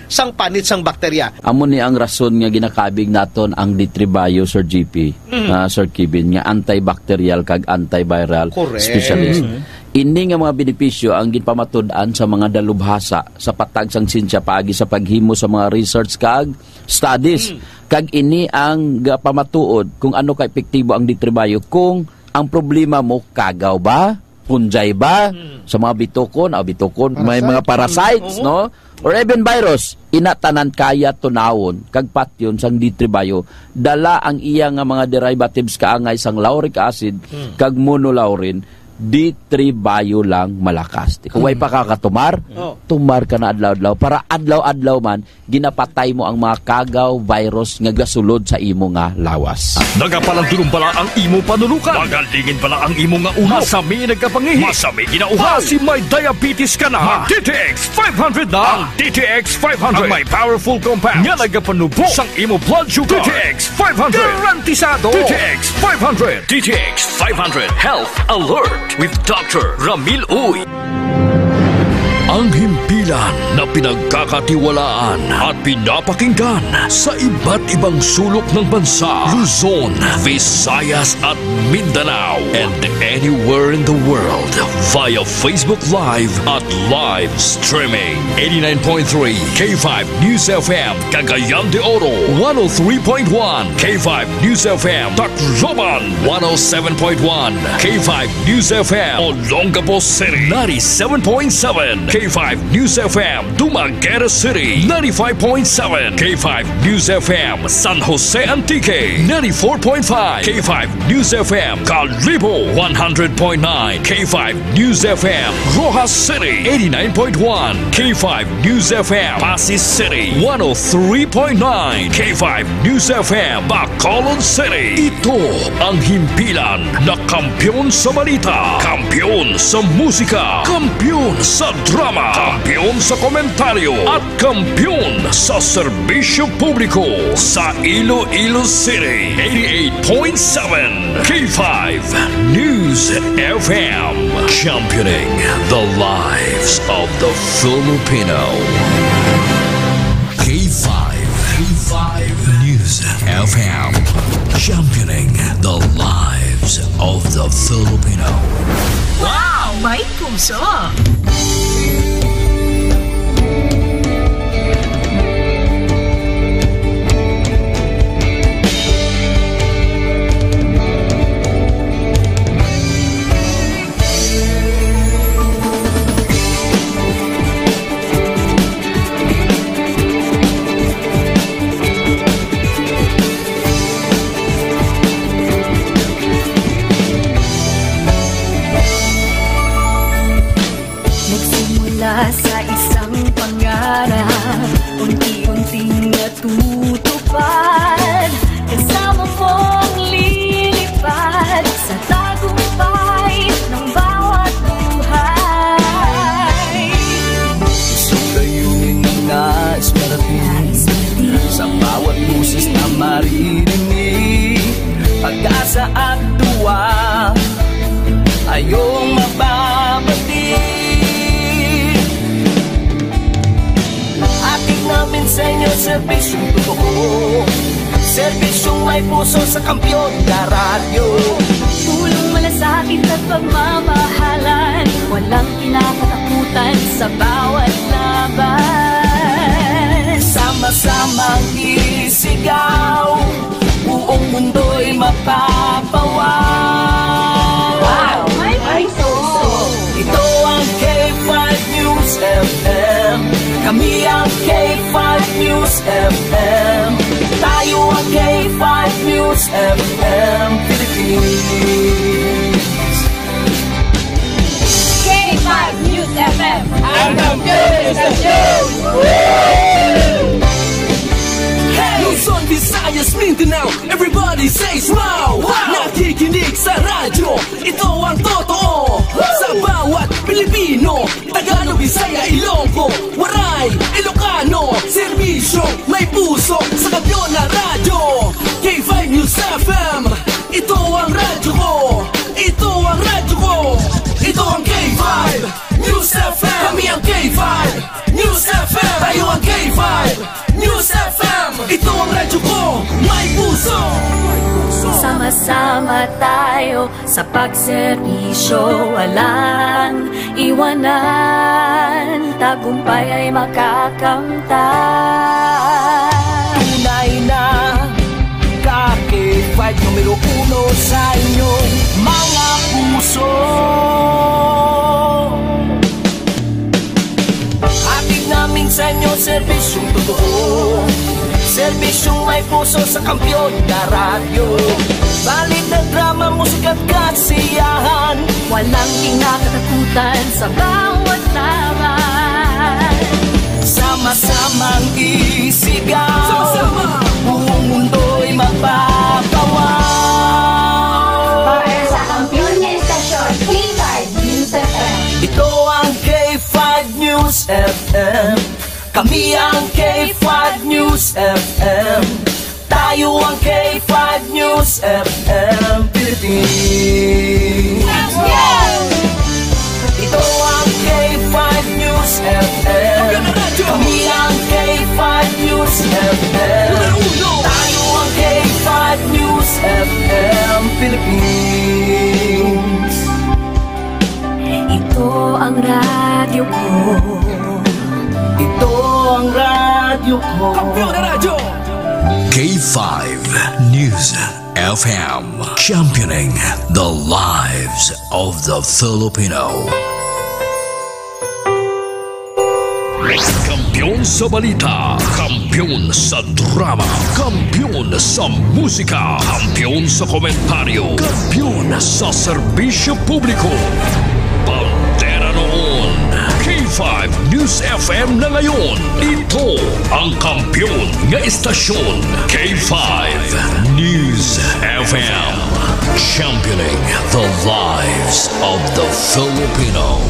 sang panit sang bakterya. Amo ni ang rason nga ginakabig naton ang D3bio, Sir GP, Sir Kevin, nga antibacterial kag antiviral specialist. Ini nga mga benepisyo ang ginpamatud-an sa mga dalubhasa sa patag sang sinsya paagi sa paghimo sa mga research kag studies. Kag ini ang pamatuod kung ano ka epektibo ang D3bio kung ang problema mo kagaw ba, punjay ba, sa mga bitukon, may mga parasites, no? Or even virus, inatanan kaya tunawon, kag patyon sang D3bio, dala ang iya nga mga derivatives kaangay sang lauric acid, kag monolaurin, D3bio lang malakas. Kung way pa kakatumar, tumar ka na adlaw-adlaw. Para adlaw-adlaw man, ginapatay mo ang mga kagaw, virus nga gasulod sa imo nga lawas. Nagapalandulong pala ang imo panulukan. Magalingin pala ang imo nga uhaw. Masami nagkapangihi. Masami ginauhaw. Si may diabetes ka na. DTX 500 na. Ang DTX 500. Ang may powerful compounds. Nga nagapanubo sang imo blood sugar. DTX 500. Garantisado. DTX 500. DTX 500 Health Alert with Dr. Ramil Uy. Ang himpilan na pinagkakatiwalaan at pinapakinggan sa iba't ibang sulok ng bansa, Luzon, Visayas at Mindanao, and anywhere in the world via Facebook Live at live streaming. 89.3 K5 News FM Cagayan de Oro, 103.1 K5 News FM Tacloban, 107.1 K5 News FM Olongapo City, 97.7 K5 News FM Dumaguete City, 95.7 K5 News FM San Jose Antique, 94.5 K5 News FM Calibo, 100.9 K5 News FM Rojas City, 89.1 K5 News FM Pasig City, 103.9 K5 News FM Bacolod City. Ito ang himpilan na kampyon sa balita, kampyon sa musika, kampyon sa drama, kampyon sa komentaryo at kampyon sa serbisyo publiko sa Iloilo City. 88.7 K5 News FM, championing the lives of the Filipino. K5 News FM, championing the lives of the Filipino. Wow! May puso! Sa isang pangarap, unti-unting natutupad, kasama mong lilipad sa tagumpay ng bawat buhay. Gusto kayong nais marating sa bawat busis na maririnig, pag-asa at tuwa ayong mababati. Namin sa inyo, serbisyong totoo, serbisyong may puso sa kampyon na radyo. Tulong malasakit at pagmamahalan, walang kinakatakutan sa bawat laban. Sama-samang isigaw, buong mundo'y mapapawaw. Wow! May puso! Ito ang K5 News FM, kami ang K5 News FM, tayo ang K5 News FM Philippines. K5 News FM, ang kampiyon sa news! Luzon, Visayas, Mindanao, everybody say smile! Nakikinig sa radyo, ito ang totoo. Sa bawat Pilipino, Tagalog, Bisaya, Ilonggo, Waray, Ilocano, serbisyo, may puso sa kampyon na radyo. K5 News FM, ito ang radyo ko, ito ang radyo ko, ito ang K5 News FM. Kami ang K5 News FM, tayo ang K5 Sama-sama tayo sa pagserbisyo, walang iwanan, tagumpay ay makakamtan. Tunay na K5 numero 1 sa inyong mga puso. Hatid namin sa inyo serbisyong totoo, serbisyong may puso sa Kampiyon na radyo. Balit na drama, musika at kasiyahan, Walang kinakatakutan sa bawat laban. sama-samang isigaw, buong mundo'y magpapawaw. Para sa Kampiyon na Estasyon, K5 News FM. Ito ang K5 News FM. Kami ang K5 News FM. Tayo ang K5 News FM Philippines. Ito ang K5 News FM. Kami ang K5 News FM. Tayo ang K5 News FM Philippines. Ito ang radyo ko. Ito ang radyo ko. K5 News FM, championing the lives of the Filipino. Kampiyon sa balita, kampiyon sa drama, kampiyon sa musika, kampiyon sa komentaryo, kampiyon sa serbisyo publiko. Pantera noon, K5 News FM na ngayon. Ito ang kampiyon nga istasyon, K5 News FM, championing the lives of the Filipino.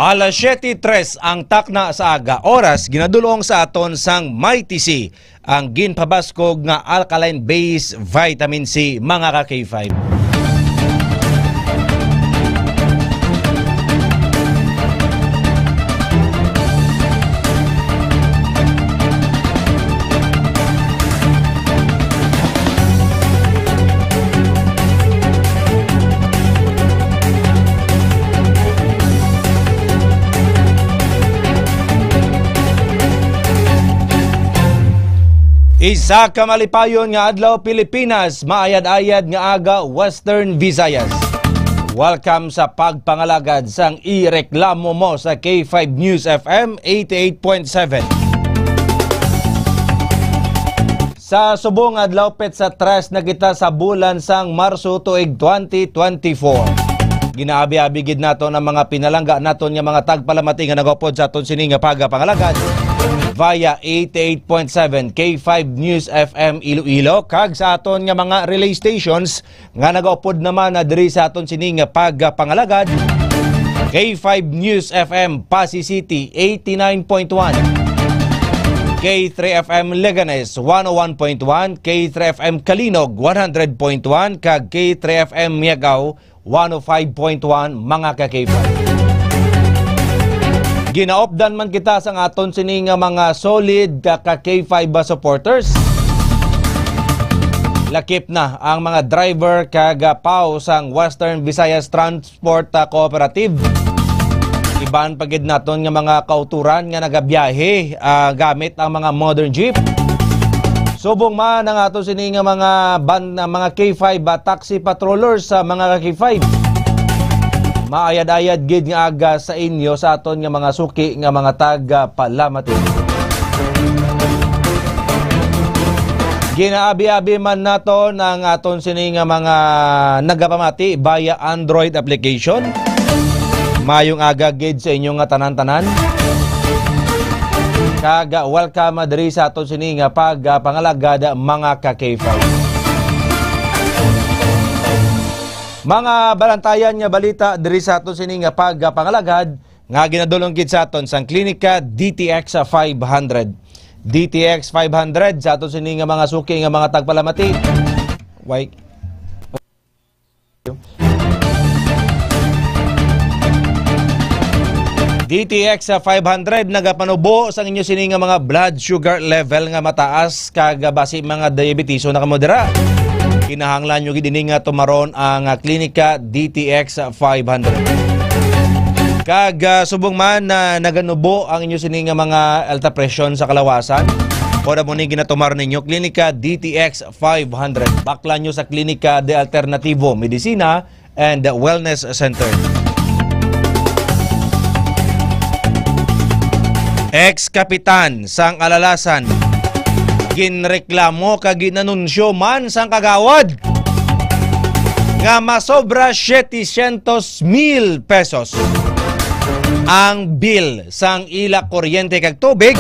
Alas 7:03 ang takna sa aga oras ginadulong sa aton sang Mighty C ang ginpabaskog nga alkaline base vitamin C mga ka K5. Isa ka malipayon nga adlaw Pilipinas, maayad-ayad nga aga Western Visayas. Welcome sa pagpangalagad sang ireklamo mo sa K5 News FM 88.7. Sa subong adlaw pet sa tres na kita sa bulan sang Marso tuig 2024. Ginaabi-abi gid nato ang mga pinalangga naton nga mga tagpalamati nga nagupod sa aton sini nga pagapangalagad via 88.7 K5 News FM Iloilo kag sa aton nga mga relay stations nga nagaupod naman na diri sa aton sini nga pagapangalagad K5 News FM Pasig City 89.1, K3 FM Leganes 101.1, K3 FM Kalinog 100.1 kag K3 FM Miagao 105.1 mga ka-K5. Ginaopdan man kita sa aton sini nga mga solid ka-K5 supporters. Lakip na ang mga driver kag PAO sang Western Visayas Transport Cooperative. Iban pagid naton nga mga kauturan nga nagabiyahe gamit ang mga modern jeep. Subong man ang aton sini nga mga K5 taxi patrollers sa mga K5. Maayad-ayad gid nga aga sa inyo sa aton nga mga suki nga mga taga palamati. Ginaabi-abi man naton ang aton sini nga mga nagapamati via Android application. Mayong aga gid sa inyo nga tanan-tanan. Kaga welcome diri sa aton sini nga pagpangalagad mga ka-K5. Mga balantayan nga balita diri sa aton sini nga pagpangalagad nga ginadulong gid sa aton sang klinika DTX 500. DTX 500 sa aton sini nga mga suki nga mga tagpalamati. DTX 500 nagapanubo sa inyo sini nga mga blood sugar level nga mataas kag basi mga diabetiso na kamodera. Kinahanglan nyo gidini nga tumaron ang klinika DTX 500. Kag subong man na naganubo ang inyo sini nga mga alta presyon sa kalawasan. Koda mo ni ginatumar ninyo klinika DTX 500. Bakla nyo sa klinika de Alternativo Medicina and Wellness Center. Ex-kapitan sang alalasan ginreklamo kag ginanunsyo man sang kagawad nga masobra 700,000 pesos ang bill sang ila kuryente kag tubig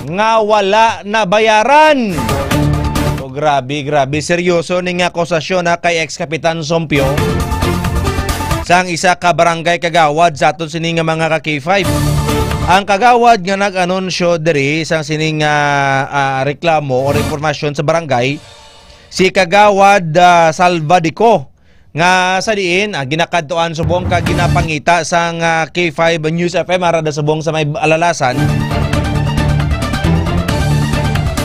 nga wala na bayaran. So, grabe seryoso ning akusasyon na kay ex-kapitan Sompio sang isa ka barangay kagawad sa aton sini nga mga ka-K5. Ang kagawad nga nag-anunsyo diri sang sining reklamo o informasyon sa barangay si kagawad Salvadico nga sa diin ginakadtuan subong ka ginapangita sang K5 News FM arada subong sa may alalasan.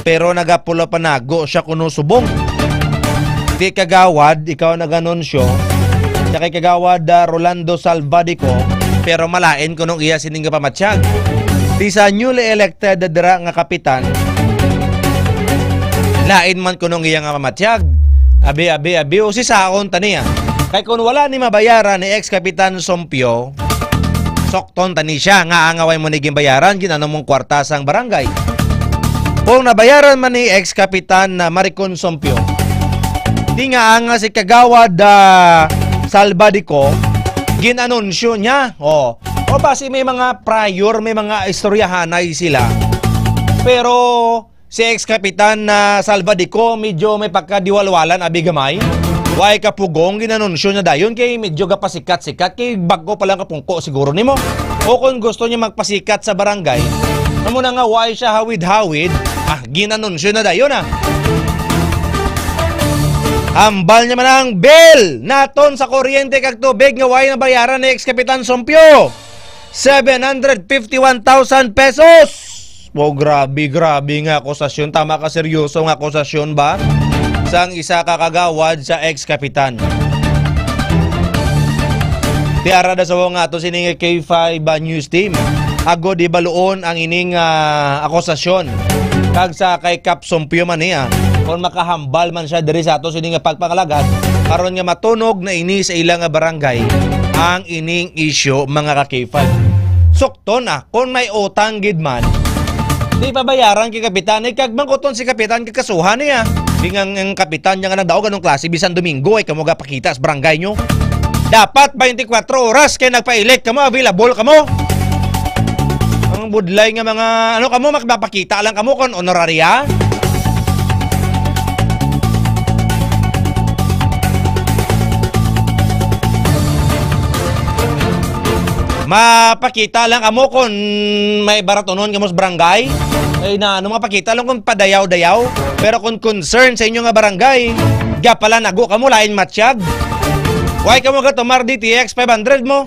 Pero nagapula panago siya kuno subong. Di kagawad ikaw nag-anunsyo sa kay kagawad Rolando Salvadico pero malain kunong iya sining nga pamatsyag. Di sa newly elected dira nga kapitan, lain man kunong iya nga pamatsyag. Abi o si saon taniya. Kay kung wala ni mabayaran ni ex-kapitan Sompio, sokton tani siya nga angaway mo niging bayaran ginano mong kwarta sang barangay. Kung nabayaran man ni ex-kapitan na Maricon Sompio, di nga anga si kagawad Salvadico ginanunsyo niya. O basi may mga prior, may mga istoryahanay sila. Pero si ex-kapitan na Salvadico medyo may pagkadiwalwalan abigamay. Way kapugong ginanunsyo niya dayon kay medyo gapasikat-sikat kay bago pa lang kapungko siguro nimo. O kung gusto niya magpasikat sa barangay, namo na nga way siya hawid-hawid, ginanunsyo na dayon Hambal niya man ang bill naton sa kuryente kag tubig nga way na bayaran ni ex-kapitan Sompio. 751,000 pesos. Wow, grabe nga akusasyon. Tama ka, seryoso nga akusasyon ba? Sang isa kakagawad sa ex-kapitan. Di arada sa nga ito sining K5 News Team. Ago di baluon ang ining akusasyon. Kag sa kay Kap Sompio man niya. Kung makahambal man siya diri sa ato sining pagpangalagat karon nga matunog na ini sa ilang barangay ang ining issue mga ka-K5. Sukton kung may utang gid man di pabayaran kay kapitan ay kag mangkuton si kapitan kay kasuhan niya. Bingang ang kapitan niya nga nagdaog ganong klase bisan Domingo ay kamo gapakita sa barangay nyo. Dapat 24 oras kay nagpa-elect kamo, available kamo. Ang budlay nga mga kamo makapakita lang kamo kon honoraria. Mapakita lang amo kung may baratonon kamo sa barangay. Ay na mapakita lang kung padayaw-dayaw. Pero kung concern sa inyo nga barangay, pala nago kamo lain matsyag. Why kamo gatumar DTX 500 mo?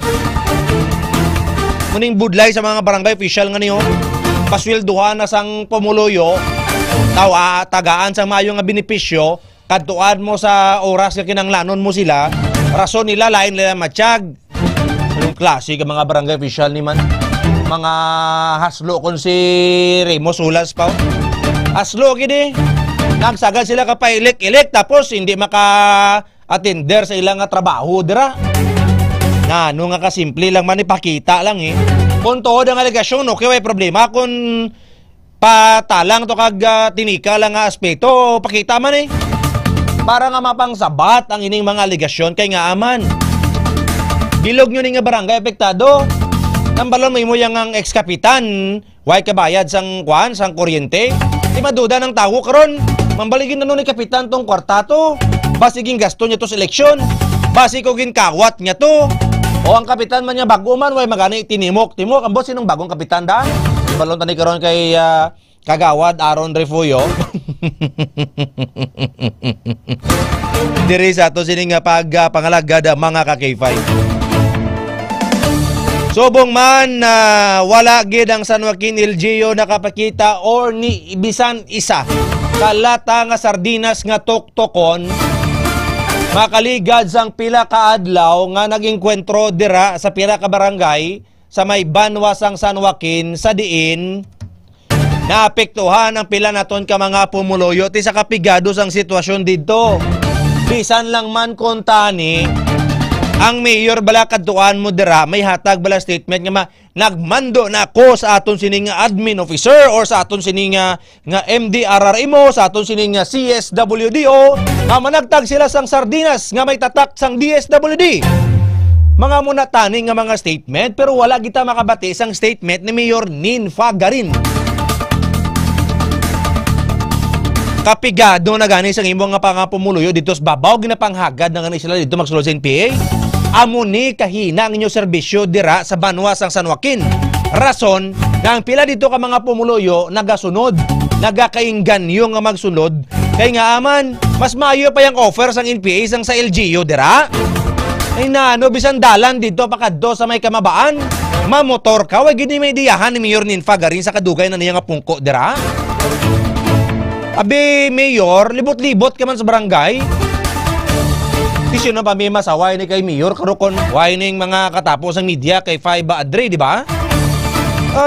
Muning budlay sa mga barangay official nga niyo. Paswelduhan na sang pumuloyo. Tagaan sa mayo nga benepisyo. Kadtuan mo sa oras nga kinanglanon mo sila. Rason nila lain nila matsyag. Anong klase ka mga barangay official ni man? Mga haslo kon si Remo Sulas pa. Haslo gini. Nagsagad sila ka pa-elect tapos hindi maka-attender sa ilang trabaho dira. Ano nga kasimple lang man ipakita lang Kung tuod ang alegasyon okay way problema kung patalang to kag tinika lang nga aspeto pakita man para nga mapangsabat ang ining mga alegasyon kay nga aman. Bilog nyo ni nga barangay apektado. Nambalon mo yung ang ex-kapitan, way kabayad sang sang kuryente. Di maduda ng tao karon. Mambaligin na nun ni kapitan tong kwarta to. Basiging gasto niya to sa eleksyon. Basigogin kawat niya to. O ang kapitan man niya bago man, way magani tinimok. Ang boss, sinong bagong kapitan da? Balon tani karon kay kagawad Aaron Refuyo. Diri sa to sining pagpangalagad mga ka-K5. Subong man na wala gid ang San Joaquin LGU nakapakita or ni bisan isa kalata nga sardinas nga tuktokon makaligad sang pila ka adlaw nga nag-engkwentro dira sa pila ka barangay sa may banwa sang San Joaquin sa diin naapektuhan ang pila naton ka mga pumuluyo ti sa kapigado sang sitwasyon didto. Bisan lang man kontani ang mayor bala kadtuan mo dira may hatag bala statement nga nagmando na ako sa aton sining admin officer or sa aton sining nga MDRRMO sa aton sining nga CSWDO nga managtag sila sang sardinas nga may tatak sang DSWD. Mga munatani nga mga statement pero wala kita makabati sang statement ni Mayor Nin Fagarin. Kapigado na gani sang imong nga pangapumuluyo dito sa babaw ginapanghagad na gani sila dito magsulod sa NPA. Amo ni kahina ang inyong serbisyo dira sa banwa sang San Joaquin. Rason na ang pila dito ka mga pumuluyo nagasunod, nagakaingganyo nga magsunod kay nga aman mas maayo pa yung offer sang NPA sang sa LGU dira. Ay nano bisan dalan dito pakadto sa may kamabaan. Mamotor ka way gid may diyahan ni Mayor Nin Fagarin sa kadugay na niya nga pungko dira. Abi Mayor, libot-libot ka man sa barangay. Isyo na pa may masaway ni kay Mayor karukon why ning mga katapos ang media kay Faiba Adre, di ba?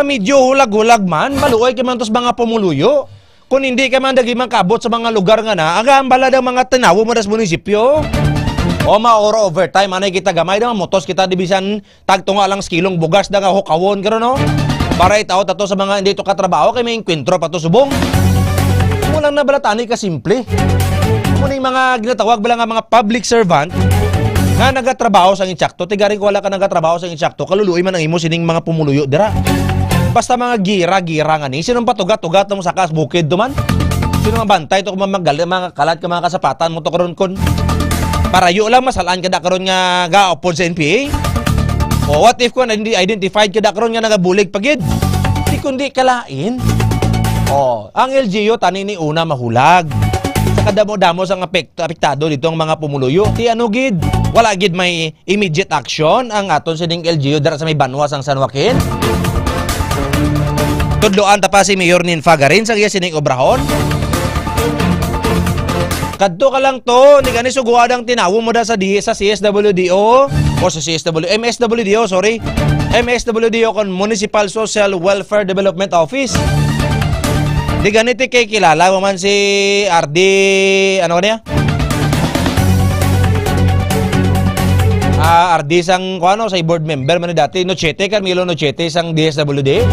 Medyo hulag-hulag man, maluoy ka man tos mga pumuluyo. Kung hindi ka man dagi man kabot sa mga lugar nga na, ang balad ang mga tinawo mo das munisipyo. O maoro overtime, anay kita gamay na motos kita dibisan tagtunga lang skilong bugas da nga hukawon karon no. Para itaw tato sa mga hindi to katrabaho kay may enkwentro pa to subong. Walang nabalatani ka simple. Muning mga ginatawag bala nga mga public servant nga nagatrabaho sa insakto, tigaring ko wala ka nagatrabaho sa insakto, kaluluoy man ang imo sining mga pumuluyo dira. Basta mga gira-gira nga ni, sinong patugat-tugat mo sa kas bukid duman? Sino nga bantay to kung mga kalat ka mga kasapatan mo to karon kon? Parayo lang masalaan ka da karon nga gaopod sa NPA? O what if ko na hindi identified ka da karon nga nagabulig pagid? Di kundi kalain. O, ang LGU tani ni una mahulag. Kadamo-damo sang apektado dito ang mga pumuluyo. Ti ano gid? Wala gid may immediate action ang aton sining LGU dara sa may banwa sang San Joaquin. Tudloan ta pa si Mayor Nin Fagarin sa iya sining obrahon. Kadto ka lang to, ni gani suguadang tinawo mo da sa CSWDO o sa MSWDO, sorry. MSWDO kon Municipal Social Welfare Development Office. Di ganiti kay kilala mo man si RD, ano niya? RD sang kuano sa board member man dati Nochete Carmelo Nochete sang DSWD.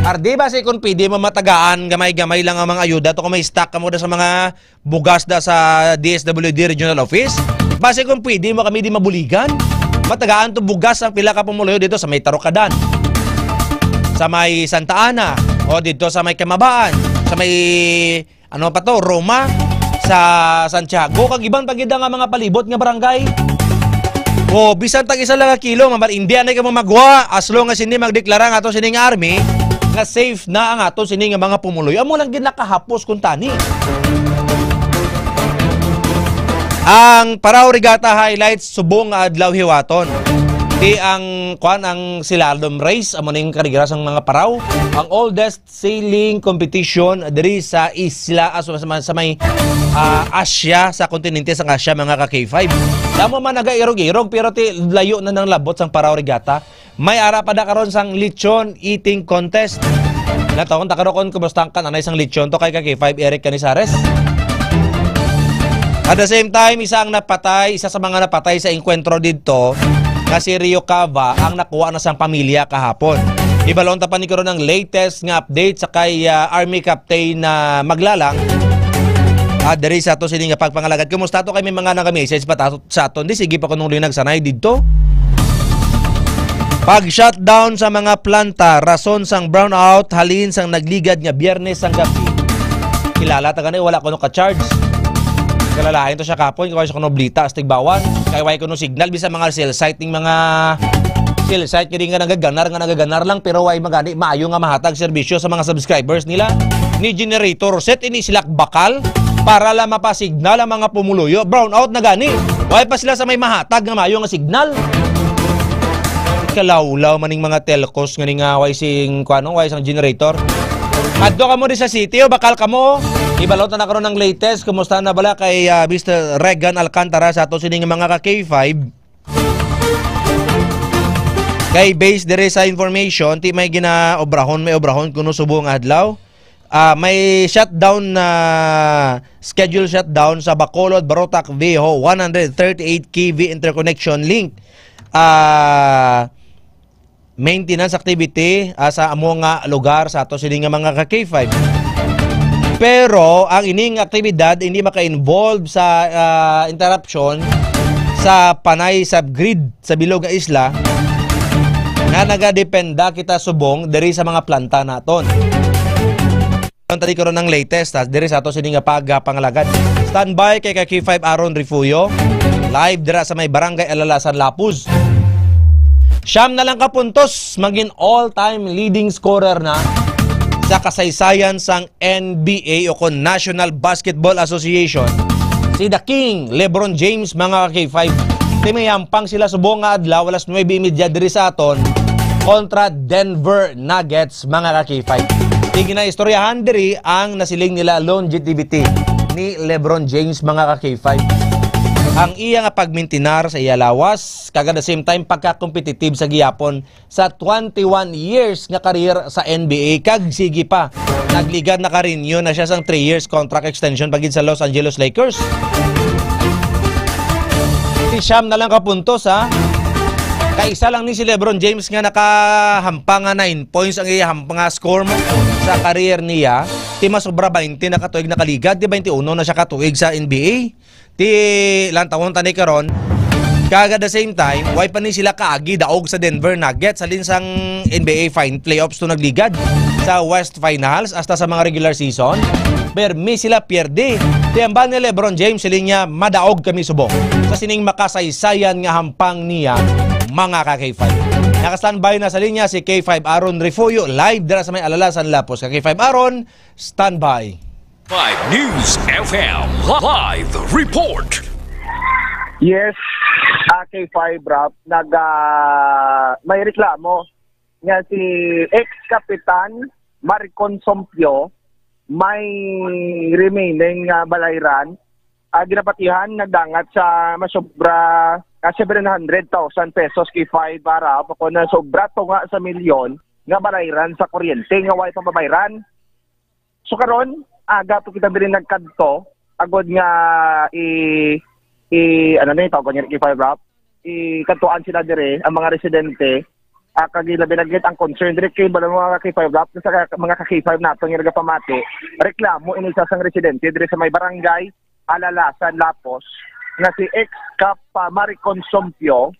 RD ba si kun pwede mo matagaan gamay-gamay lang ang mga ayuda to kung may stock ka mo da sa mga bugas da sa DSWD Regional Office. Base kung pwede mo kami di mabuligan. Matagaan to bugas ang pila ka pumuluyo dito sa may Tarocadan, sa may Santa Ana, o dito sa may Kamabaan, sa may ano pa to, Roma, sa Santiago, kag ibang pagida nga mga palibot nga barangay. O bisan tag isa lang ka kilo, India na ka magwa as long as hindi magdeklara nga ato sining army nga safe na ang ato sining mga pumuloy. Amo lang gid nakahapos kun tani. Ang Parao Regatta highlights subong nga adlaw hiwaton. Di ang slalom race amo ning karigira sang mga paraw, ang oldest sailing competition diri sa isla sa may Asia, sa kontinente sang Asia mga ka K5. Damo man nagairog-irog pero ti layo na ng labot sang Parao Regatta. May ara pa da karon sang lechon eating contest. Nataon ta karon kumusta kan anay sang lechon to kay ka K5 Eric Canizares. At the same time, isa sa mga napatay sa enkwentro dito na si Rio Cava ang nakuha na sang pamilya kahapon. Ibalon ta pa ni karon ng latest nga update sa kay Army Captain na Maglalang. Diri sa ato sining nga pagpangalagad. Kumusta to kay may mga naka-message pa sa aton? Di sige pa kuno nagsanay dito. Pag-shutdown sa mga planta, rason sang brownout halin sang nagligad nga Biyernes sang gabi. Kilala ta kanay wala kuno ka-charge. Kalalahin to siya kapon, kaya siya kuno blita, astigbawan, kaya wala kuno signal, bisa mga cell site ng mga cell site, kaya nga nagaganar lang, pero wala magani, maayo nga mahatag serbisyo sa mga subscribers nila. Ni generator set, ini silak bakal, para lang mapasignal ang mga pumuluyo, brownout na gani, wala pa sila sa may mahatag nga maayo nga signal. kalawlaw maning mga telcos nga nga way sing kuano way sang generator. Adto ka mo di sa city o bakal ka mo. Ibalot na karon ng latest. Kumusta na bala kay Mr. Regan Alcantara sa ato sining mga ka K5. Kay base dire sa information ti may ginaobrahon kuno subong adlaw. May shutdown na schedule shutdown sa Bacolod Barotac Viejo 138 kV interconnection link. Maintenance activity sa amo nga lugar sa ato sining mga ka K5. Pero ang ining aktibidad hindi maka-involve sa interruption sa panay subgrid sa bilog nga isla nga nagadependa kita subong diri sa mga planta naton. Tadi karon ng latest diri sa ato sining nga pangalagad. Standby kay K5 Aaron Refugio live dira sa may barangay Alalasan Lapuz. Siyam na lang ka puntos, maging all-time leading scorer na sa kasaysayan sang NBA o kon National Basketball Association. Si The King, LeBron James, mga K5. Timayampang sila subong nga adlaw, alas 9:30 diri sa aton kontra Denver Nuggets, mga K5. Tingin na istoryahan diri ang nasiling nila longevity ni LeBron James, mga K5. Ang iya nga pagmintinar sa iya lawas, kaga the same time pagka-competitive sa giyapon sa 21 years nga career sa NBA, kag sige pa nagligad na karinyo na siya sang 3 years contract extension pagid sa Los Angeles Lakers. Siyam na lang ka puntos ha. Kaisa lang ni si LeBron James nga nakahampang nga 9 points ang iya hampang nga score mo sa career niya. Ti masobra 20 na katuig na kaligad, di 21 na siya katuig sa NBA. Ti lang taon tani karon. Kaga the same time, why pa ni sila kaagi daog sa Denver Nuggets sa linsang NBA playoffs to nagligad sa West Finals hasta sa mga regular season. Permi sila pierde. Ti amba ni LeBron James silinya madaog kami subong sa sining makasaysayan nga hampang niya, mga ka-K5. Naka-standby na sa linya si K5 Aaron Refugio live dira sa may Alalasan Lapuz. K5 Aaron, standby. 5 News FM live report. Yes, K5 Rap, may reklamo nga si ex-kapitan Maricon Sompio may remaining balayran. Ginapatihan nagdangat sa masobra 700,000 pesos K5 Rap ako na sobra to nga sa milyon nga balayran sa kuryente nga way pambabayran. So karon aga to kita diri nagkadto agod nga ano na tawag niya K5 Rap kantuan sila dire ang mga residente kagila binagit ang concern dire kay mga K5 Rap sa mga K5 nato nga nagapamati reklamo ini sa sang residente dire sa may barangay Alalasan Lapuz nga si ex-Kap Maricon Sompio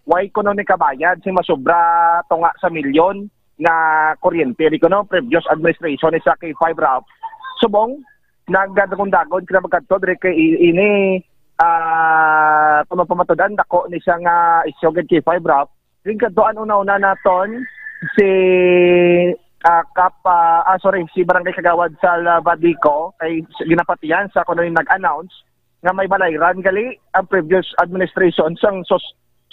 way kuno ni kabayad si masobra to nga sa milyon na kuryente di kuno previous administration ni sa K5 Rap subong nagdagong-dagon kina magkadto dire kay ini pamapamatudan dako ni siya nga isyoged K5 Rap ring kadtoan una-una naton si si Barangay Kagawad sa Badico kay ginapatiyan sa kuno nag-announce nga may balayran gali ang previous administration sang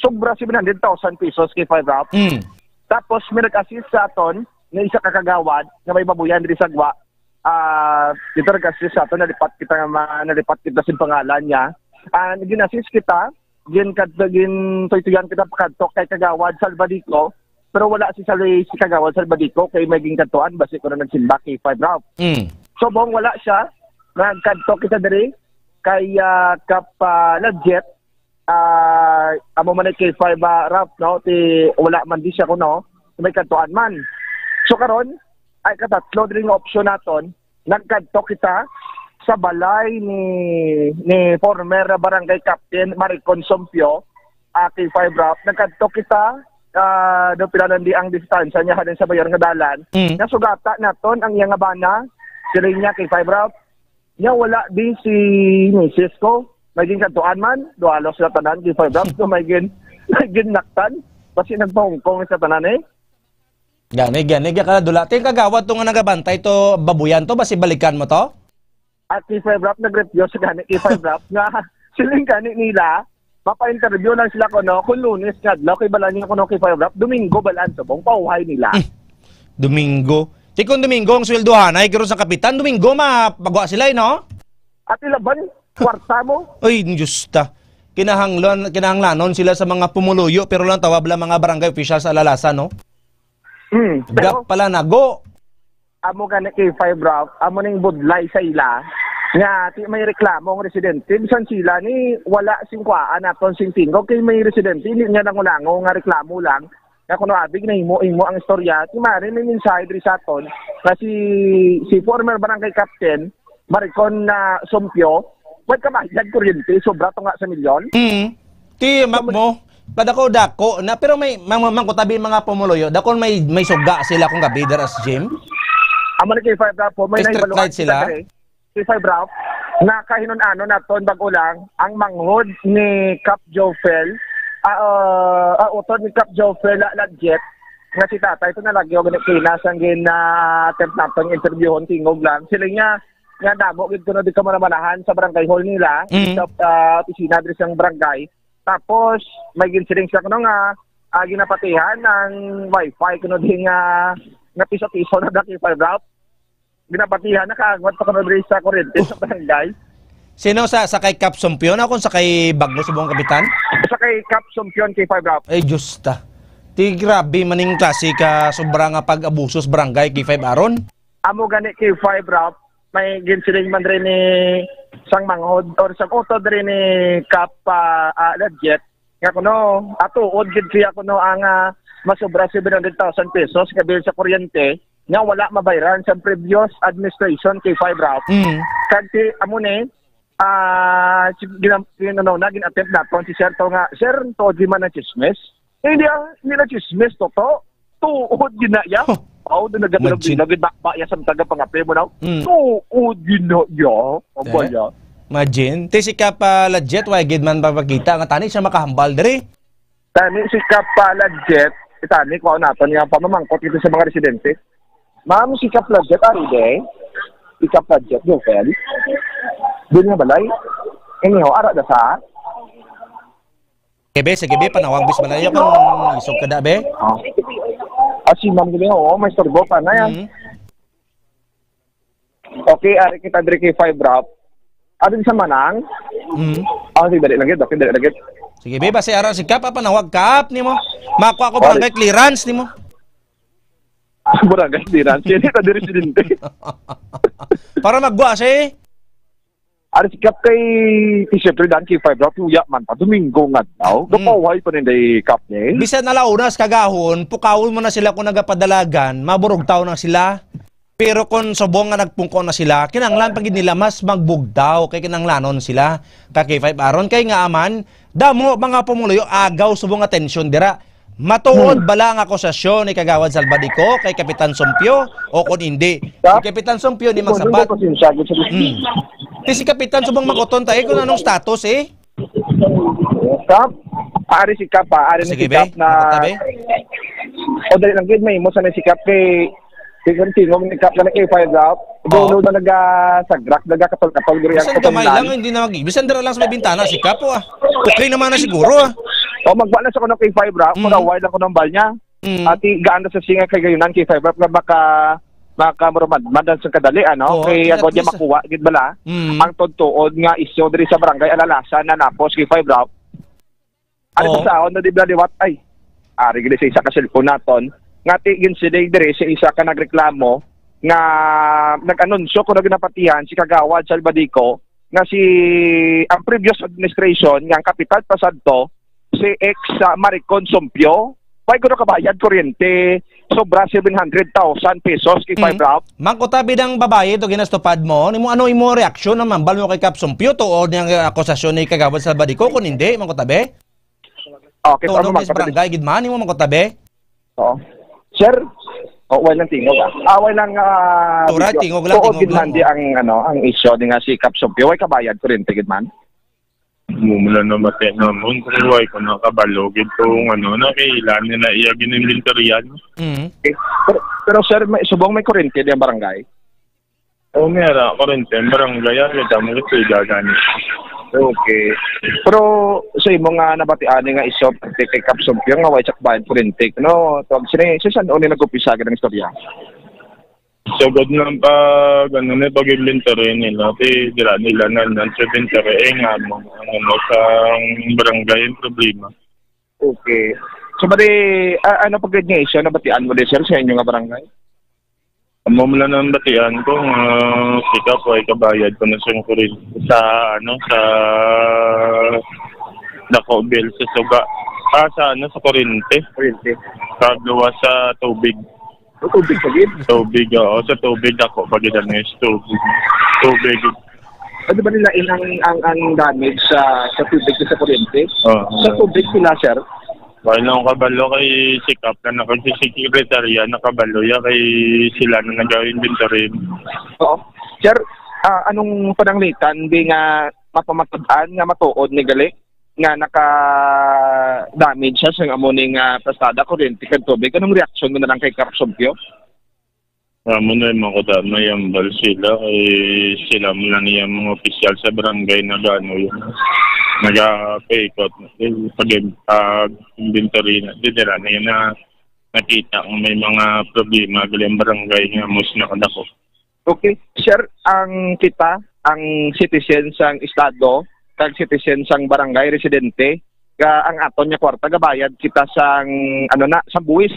sobra 700,000 pesos K5 Rap. Tapos may nag-assist sa aton nga isa ka kagawad nga may babuyan diri sa Gwa. Dito nag-assist sa aton nalipat kita sa pangalan niya. Gin-assist kita, tuytuyan kita pakadto kay Kagawad Salvadico, pero wala si Kagawad Salvadico kay maging katuan basi ko na nagsimba K5 Rap. So bong wala siya, nagkadto kita diri kay Kap Ladjet, amo man K5 Rap no, ti wala man di siya kuno, may katuan man. So karon ay katatlo diri nga option naton, nagkadto kita sa balay ni former barangay captain Maricon Sompio, K5 Rap. Nagkadto kita do pinalandi ang distansya niya hadin sa bayor nga dalan. Nasugata naton ang iyang bana sila niya K5 Rap. Nya wala di si Mrs. ko. Maging katuan man, dualos sa tanan K5 Rap. So maging naktan kasi nagpahungkong sa tanan eh. Gani ka dula. Ting kagawad to nga nagabantay to babuyan to basi balikan mo to? At K5 Rap nag-review sa gani K5 Rap nga siling kani nila mapa-interview lang sila kuno kung Lunes nga adlaw kay balan niya kuno kay Firebrap, Domingo balan subong pauhay nila. Domingo. Tikon Domingo ang sweldohan ay karon sa kapitan, Domingo mapagawa sila no? At ilaban kwarta mo. Ay, justa. Kinahanglanon sila sa mga pumuluyo pero lang tawag lang mga barangay officials sa Alalasan, no? Pero Gap pala nago. amo gani kay Firebrap, amo ning budlay sa ila nga ti may reklamo ang residente bisan sila ni wala singkwaan aton sing tingog kay may residente hindi nga nangulango nga reklamo lang nga kuno abig na imo ang istorya ti mari may mensahe diri sa aton nga si former barangay captain Maricon na Sompio wag ka mahigad kuryente sobra to nga sa milyon. Ti mo padako dako na pero may mangkutabi mga pumuluyo dakon may suga sila kung gabi as gym. Amo ni kay Firebrap po may Street light sila. Kay Firebrap na kahinon-ano naton bago lang ang manghod ni Cap Jofel utod ni Cap Jofel Ladjet nga si tatay ito nalagyo ganit kinas ang attempt naton interviewon tingog lang sila nga damo gid kuno di ka manahan sa barangay hall nila sa opisina diri sang barangay tapos may ginsiling siya kuno nga ginapatihan ng wifi kuno di nga piso-piso na daki Firebrap ginapatihan nakaagwat pa kuno diri sa kuryente sa barangay. Sino sa kay Cap Sompio na kung sa kay Bagno subong kapitan? Sa kay Cap Sompio kay Firebrap. Ay justa. Ti grabe maning klase ka sobra nga pag-abuso sa barangay kay Five Aron. Amo gani kay Firebrap may ginsiling man rin ni sang manghod or sang utod rin ni Cap Ladjet nga kuno atuod gid siya kuno ang masobra 700,000 pesos kabil sa kuryente nga wala mabayaran sa previous administration kay Firebrap. Kasi amo ni gin-attempt naton si Sir to nga Sir to di man na chismes. Hindi na chismes to. Tuod ginaya. Doon nagagawin bakbaya sa taga pangapi mo na. Tuod ginaya. Abaya. Imagine, ti si Cap Ladjet why gid man papakita nga tani siya makahambal diri. Tani si Cap Ladjet, itani ko naton nga pamamangkot ito sa mga residente. Ma'am, si Cap Ladjet ari de. Si Cap Ladjet Jofel. Doon nga balay. Anyhow, ara da sa. Sige be panawag bis balay kung isog kada be. Si ma'am gini may storbo pa na yan. Okay, ari kita diri kay Firebrap. Adin sa Manang. Sige, dali lang gid. Sige be base ara si Cap panawag Cap nimo. Makuha ko barangay clearance nimo. Barangay clearance, hindi ta diri residente. Para magbuwa si ari si Cap kay siyempre dan kay Firebrap uya man pa Domingo nga daw. Gapaway pa ninday Cap ni. Bisan na launas kagahon, pukawon mo na sila kung nagapadalagan, maburog taw na sila. Pero kung subong nga nagpungko na sila, kinanglan pagid nila mas magbugdaw kay kinanglanon sila. Kay Five Aron kay nga aman, damo mga pumuluyo agaw subong atensyon dira. Matuod bala ang akusasyon ni Kagawad Salvadico kay Kapitan Sompio o kung hindi. Si Kapitan Sompio di magsabat. Si Kapitan subong maguton tayo kung anong status eh. Cap, ari si Cap ari ni si Cap na o dali lang gid may mo sa si Cap kay tingong ni Cap na kay Firebrap. Doon na nagasagrak nagakatol-katol diri ang kamay lang hindi na bisan dira lang sa may bintana si Cap okay naman na siguro O magba na sa kuno kay Firebrap, mura wide lang kuno bal niya. Ati gaan sa singa kay gayunan kay Firebrap nga baka madan sa kadali kay agod niya makuha gid bala. Ang todtuod nga isyo diri sa barangay Alalasan na napos kay Firebrap. Ano sa on na di liwat ay. Ari gid sa isa ka cellphone naton nga ti ginsiday diri sa isa ka nagreklamo nga nag-anunsyo kuno ginapatihan si Kagawad Salvadico nga si ang previous administration nga ang kapital pasadto si ex Maricon Sompio, pay ko na kabayad kuryente, sobra 700,000 pesos kay Firebrap. Mangkutabi ng babae ito ginastupad mo, ano imo reaksyon naman, balo mo kay Cap Sompio to o niyang akusasyon ni Kagawad Salvadico, kung hindi, mangkutabi? Okay, tulong sa barangay, gidman, imo mangkutabi? Oo. Sir, walang tingog walang Tura, tingog lang. Di ang issue di nga si Cap Sompio, way kabayad kuryente gidman. Mumula na mati naman kung huwag ko nakabalogid kung nakailan nila iyagin ng linterian. Okay. Pero sir, subong may kurente di ang barangay? Oo, mayroon kurente. Barangay yan, ito mo ito igagani. Okay. Pero sa imo nga nabatian nga isop kay Kap Sumpyo nga way sak bayad kuryente no tawag sini sa saan ni nag-upisa ng istorya. So good lang pag pag-inventory nila, dira nila nan sa inventory nga mo sa barangay yung problema. Okay. So bali ano pag-graduation nabatian mo din sir sa inyo nga barangay? Amo mula ng batian ko sika po ay kabayad ko na sa sa Dako Bill sa Suga. Sa kuryente. Kagawa sa tubig. Tubig sa gid? Tubig, oo. Sa tubig ako, pagitan ng tubig. Ano ba nila ang damage sa tubig sa kuryente? Sa tubig sila, sir? Wala nang kabalo kay Sikap na nakagsisekretarya, nakabalo ya kay sila na nag-inventory. Oo. Sir, anong pananglitan di nga mapamatadaan nga matuod ni gali nga naka-damage siya sa amuning pastada kuryente kag tubig? Anong reaksyon mo na lang kay Kap Sumpyo? Mo na yung mga mayambal sila kay sila mula niya mga opisyal sa barangay na gano'n yun. Nag-paikot pag-inventory na didira na yun na nakita kung may mga problema galing barangay nga mus na kadako. Okay. Sir, ang kita, ang citizen sang estado, kag citizen sang barangay residente, ang aton niya kwarta gabayad kita sang sa buwis.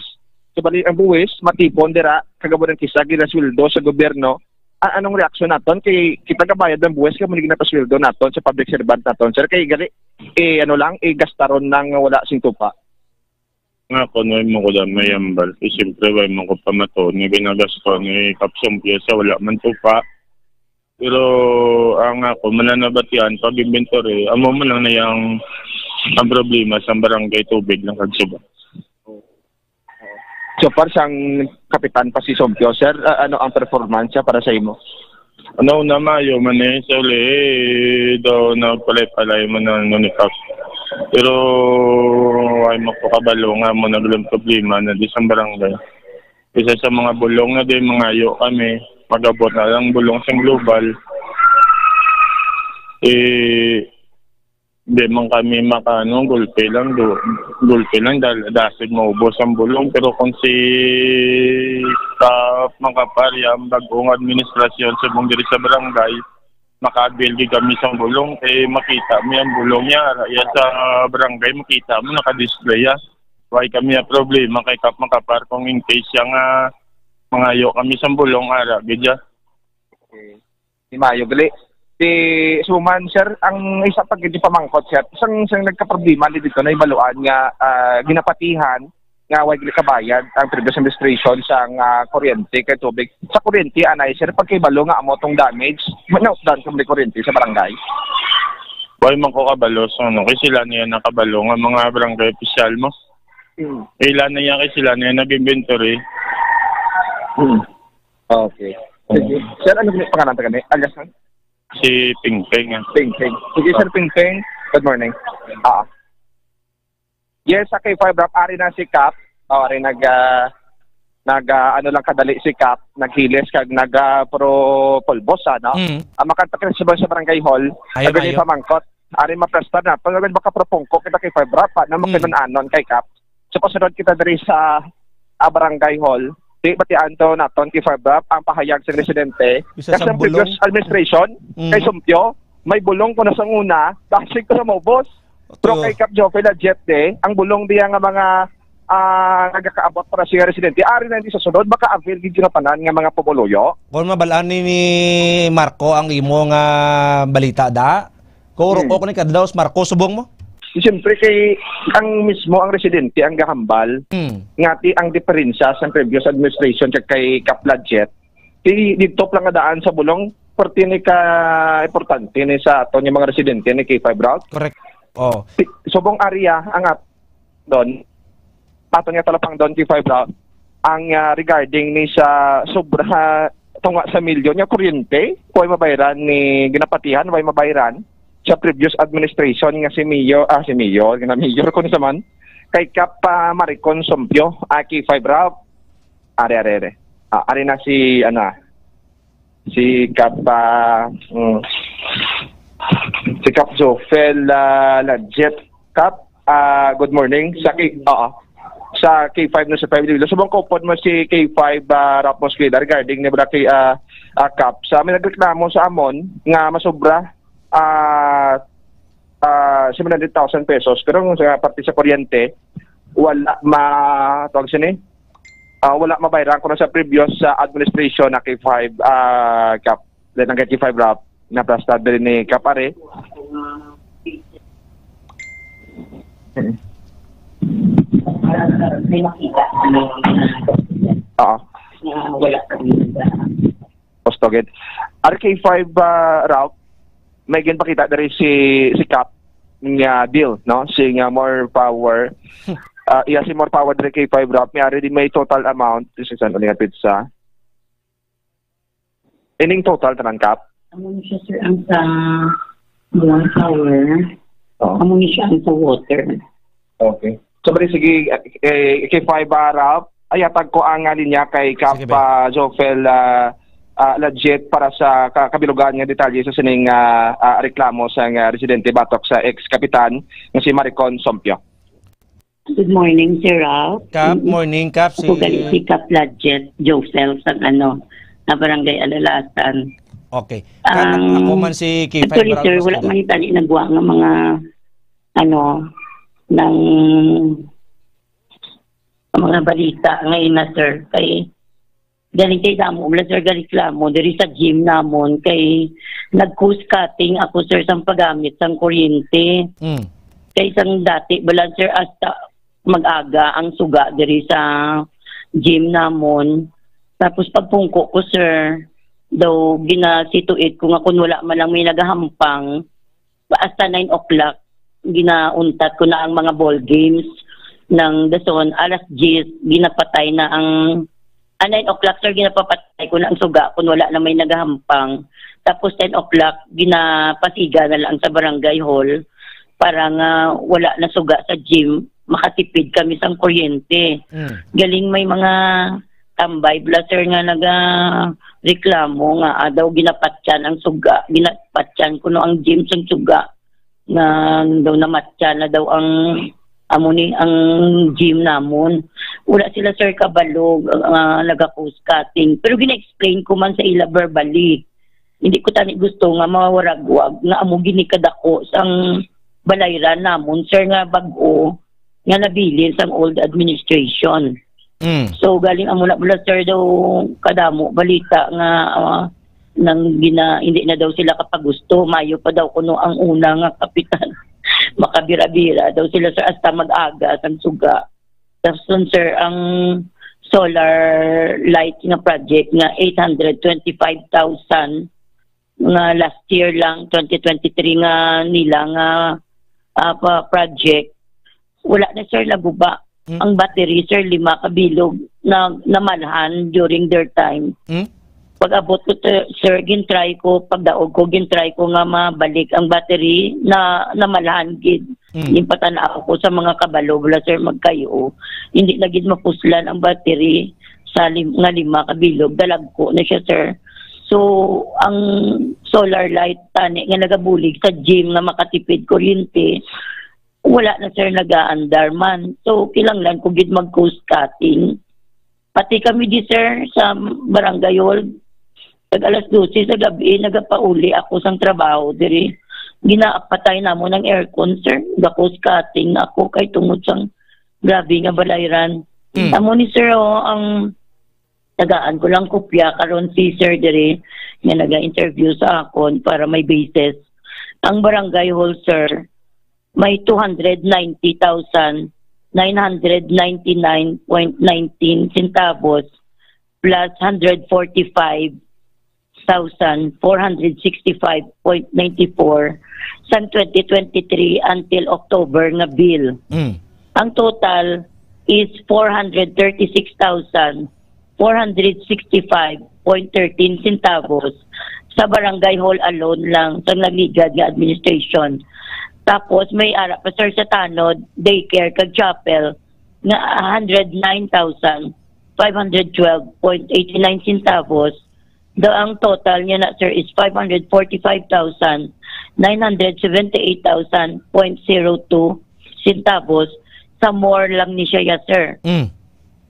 So bali ang buwis matipon dira kagabo ng kisa gina sweldo sa gobyerno. Anong reaksyon naton kay kita gabayad ng buwis kay mulig na pasweldo naton sa public servant naton sir kay gali gastaron nang wala sing tupa. Nga ko no mo ko da mayambal siyempre way mo ko pamaton nga ginagasto ni Kap Sumpyo sa wala man tupa. Pero ang ako mananabatian pag inventory amo man lang na yang ang problema sa barangay tubig ng Kagsuba. So far sang kapitan pa si Sumpyo, sir, ano ang performance para sa imo? Na mayo man sa uli daw na palay man ni Kap. Pero ay makakabalo nga mo naglang problema na di sa barangay. Isa sa mga bulong na di mangayo kami, magabot na lang bulong sa global. Hindi man kami gulpe lang dahil maubos ang bulong. Pero kung si Makaparyam, bagong administrasyon sa buong diri sa barangay, makabilgi kami sa bulong, makita mo yung bulong niya, yan sa barangay, makita mo, nakadisplay ya. Why kami yung problema kay Kap Makapar kung in case yung mangayo kami sa bulong, gadya. Okay. Di mayo, gali. Si Suman, sir, ang isa pag hindi pamangkot, sir, isang nagka-problema dito na ibaluan nga ginapatihan nga way kabayad ang previous administration sa kuryente kay tubig. Sa kuryente, anay, sir, pagkibalo nga amo tong damage, manautdan kung may kuryente sa barangay? Why man ko kabalo, kay sila niya nakabalo nga mga barangay opisyal mo. Ilan na yan kay sila niya nag-inventory. Okay. Sige. Sir, ano pangalan ta kani? Alias na? Si Pingping. Pingping. Sige, Sir Pingping. Good morning. Yes, sa K5 Rap, ari na si Kap. Ari ano lang kadali si Kap, naghilis kag pro pulbos ano. Makanta sa barangay hall, agad pamangkot. Ari mapresta na. Pag baka propongko kita kay 5 Rap na makinon-anon kay Kap. So pasunod kita diri sa barangay hall. Di batian to na 25 Rap ang pahayag sa residente kasi ang previous administration kay Sumpyo may bulong ko na sa una kasi ko na maubos pero kay Kap Joffrey na jet ang bulong diya nga mga nagakaabot para sa residente ari na hindi sa sunod baka avail gid na tanan nga mga pumuluyo kung mabalaan ni Marco ang imo nga balita da ko ko ni kadlaw Marco subong mo. Siyempre kay ang mismo ang residente ang gahambal ngati ang diferensya sa previous administration kay Kap Ladjet dito lang nga daan sa bulong perti ni ka importante ni sa ato mga residente ni K5 Route. Correct. Subong area ang doon ato nga talapang doon K5 Route ang regarding ni sa sobra tunga sa milyon nga kuryente way mabayaran ni ginapatihan way mabayaran sa previous administration nga si Mayor ko ni saman kay Kap Maricon Sumpyo K5 Route ari na si si Kap Si Cap Jofel Ladjet. Cap, good morning. Sa K5 na sa 5 Dilo. Subang kupon mo si K5 Ramos Vida regarding ni Bra kay Cap. Sa may nagreklamo sa amon nga masobra 700,000 pesos. Pero sa parte sa kuryente, wala wala mabayaran ko na sa previous administration na K5 Cap. Then ang K5 Rap na plastad din ni Kapare. May makita. Wala kami. Postoged. RK5 route, may ginpakita dari si Cap nga deal, no? Si nga more power. Si more power dari K5 route, may total amount. This is an ulingan pizza. Ining total tanan Cap? Amo siya sir ang sa more power. Amo siya ang sa water. Okay. So, bali, sige, K5 route, ayatag ko ang linya kay Cap Jofel Ladjet para sa kabilugan nga detalye sa sining reklamo sa residente batok sa ex-kapitan nga si Maricon Sompio. Good morning, Sir Ralph. Cap, morning, Cap. Si Cap Ladjet Jofel sa na Barangay Alalasan. Okay. Ako man si K5 actually, sir, wala man itali nagwa ng mga ng mga balita ngayon na sir kay galing kay damo wala sir reklamo diri sa gym namon kay nag-cost cutting ako sir sang paggamit sang kuryente kay sang dati balan sir hasta mag-aga ang suga diri sa gym namon tapos pagpungko ko sir daw ginasituit ko nga kung wala man lang may nagahampang hasta 9 o'clock ginauntat ko na ang mga ball games ng Dason. Alas 10, ginapatay na ang 9 o'clock sir, ginapapatay ko na ang suga kung wala na may nagahampang. Tapos 10 o'clock, ginapasiga na lang sa barangay hall para nga wala na suga sa gym, makatipid kami sa kuryente. Galing may mga tambay, blaser nga reklamo nga daw ginapatyan ang suga, ginapatyan ko no ang gym sa suga na daw namatya na daw ang ang gym namon. Wala sila sir kabalog naga-cost cutting. Pero gina-explain ko man sa ila verbally. Hindi ko tani gusto nga mawaragwag nga amo ginikadako sang balayran namon sir nga bag-o nga nabilin sang old administration. So galing amo na bula sir daw kadamo balita nga hindi na daw sila kapagusto. Mayo pa daw kuno ang una nga kapitan. Makabira-bira daw sila sir hasta mag-aga sang suga. Tapos sir ang solar light nga project nga 825,000 nga last year lang 2023 nga nila nga project. Wala na sir naguba. Ang battery sir 5 kabilog na namalhan during their time. Pag-abot ko sir, gintry ko, pagdaog ko, gintry ko nga mabalik ang battery na namalahan gid. Yung patanaw ko sa mga kabalo, wala sir magkayo. Hindi na gid mapuslan ang battery sa 5 kabilog, dalag ko na siya sir. So, ang solar light tani nga nagabulig sa gym na makatipid kuryente, wala na sir nag-aandar man. So, kilanglan ko gid mag-cost cutting. Pati kami di sir sa barangay hall, pag alas 12 sa gabi, nagapauli ako sang trabaho diri. Ginaapatay na mo ng aircon, sir. Gakos cutting ako kay tungod sang grabe nga balayran. Amo ni sir, ang tagaan ko lang kopya karon si sir diri nga naga-interview sa akon para may basis. Ang barangay hall, sir, may 290,999.19 centavos plus 145,465.94 sa 2023 until October nga bill. Ang total is 436,465.13 centavos sa barangay hall alone lang sa nagligad nga administration. Tapos may ara pa sir sa tanod, daycare kag chapel nga 109,512.89 centavos ang total niya na, sir, is 545,978,000.02 centavos. Sa more lang ni siya, sir.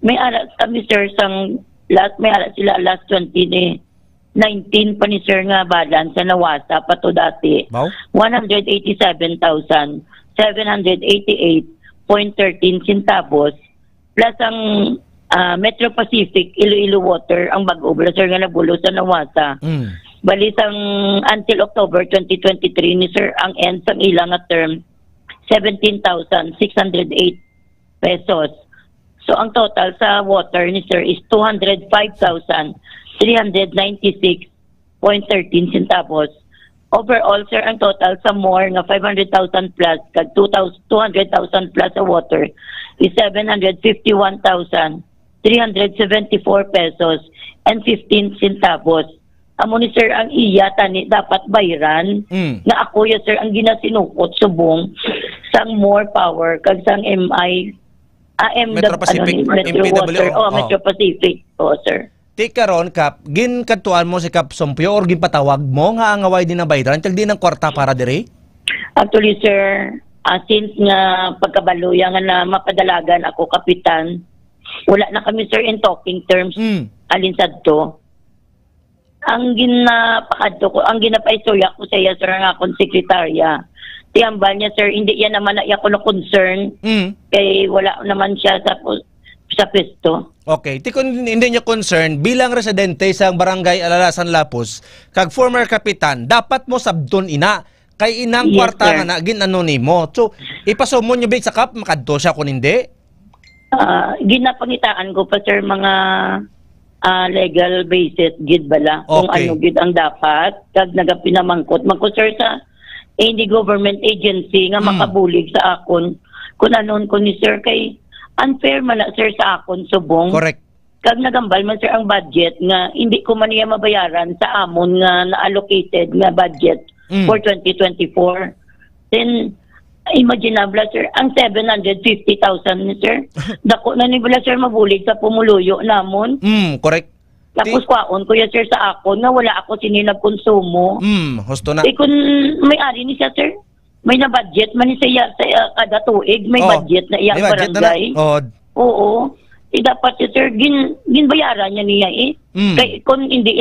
May alas kami, sir, may alas sila last 2019 pa ni sir nga balance sa nawasa pa to dati. 187,788.13 centavos plus ang Metro Pacific Iloilo Water ang bag-o sir nga nabulo sa nawasa. Bali sang until October 2023 ni sir ang end sang ilang nga term 17,608 pesos. So ang total sa water ni sir is 205,396.13 centavos. Overall sir ang total sa more nga 500,000 plus kag 200,000 plus sa water is 751,374 pesos and 15 centavos. Amo ni sir ang iya tani dapat bayaran nga ako ya sir ang ginasinukot subong sang more power kag sang Metro Pacific, Metro Water, Metro Pacific. Sir. Ti karon kap ginkantuan mo si Kap Sumpyo or ginpatawag mo nga ang away din na bayaran til di ng kwarta para dire? Actually sir, since nga pagkabaluya nga na mapadalagan ako kapitan, wala na kami sir in talking terms alin sadto. Ang ginapakadto ko, ang ginapaistorya ko sa iya sir nga akong sekretarya. Tiyambal niya sir, hindi yan naman na ako na concern kay wala naman siya sa pwesto. Okay, tikon hindi niya concern bilang residente sa barangay Alalasan Lapus kag former kapitan, dapat mo sabdon ina kay inang kwarta nga na ginano nimo. So ipasumon niyo ba sa Kap makadto siya kun hindi? Ginapangitaan ko pa sir mga legal basis gid bala kung ano gid ang dapat kag nagapinamangkot man ko sir sa hindi government agency nga makabulig sa akon kung anon ko ni sir kay unfair man na sir sa akon subong. Correct. Kag nagambal man sir ang budget nga hindi ko man niya mabayaran sa amon nga na-allocated nga budget for 2024. Then imaginable sir ang 750,000 ni sir. Dako na ni bala sir mabulig sa pumuluyo namon. Correct. Tapos kwaon ko ya sir sa akon nga wala ako sininag konsumo. Husto na. Kung may-ari ni siya sir, may na budget man ni siya sa kada tuig, may budget na iyang barangay. Oo. Dapat siya sir ginbayaran niya niya Kay kung hindi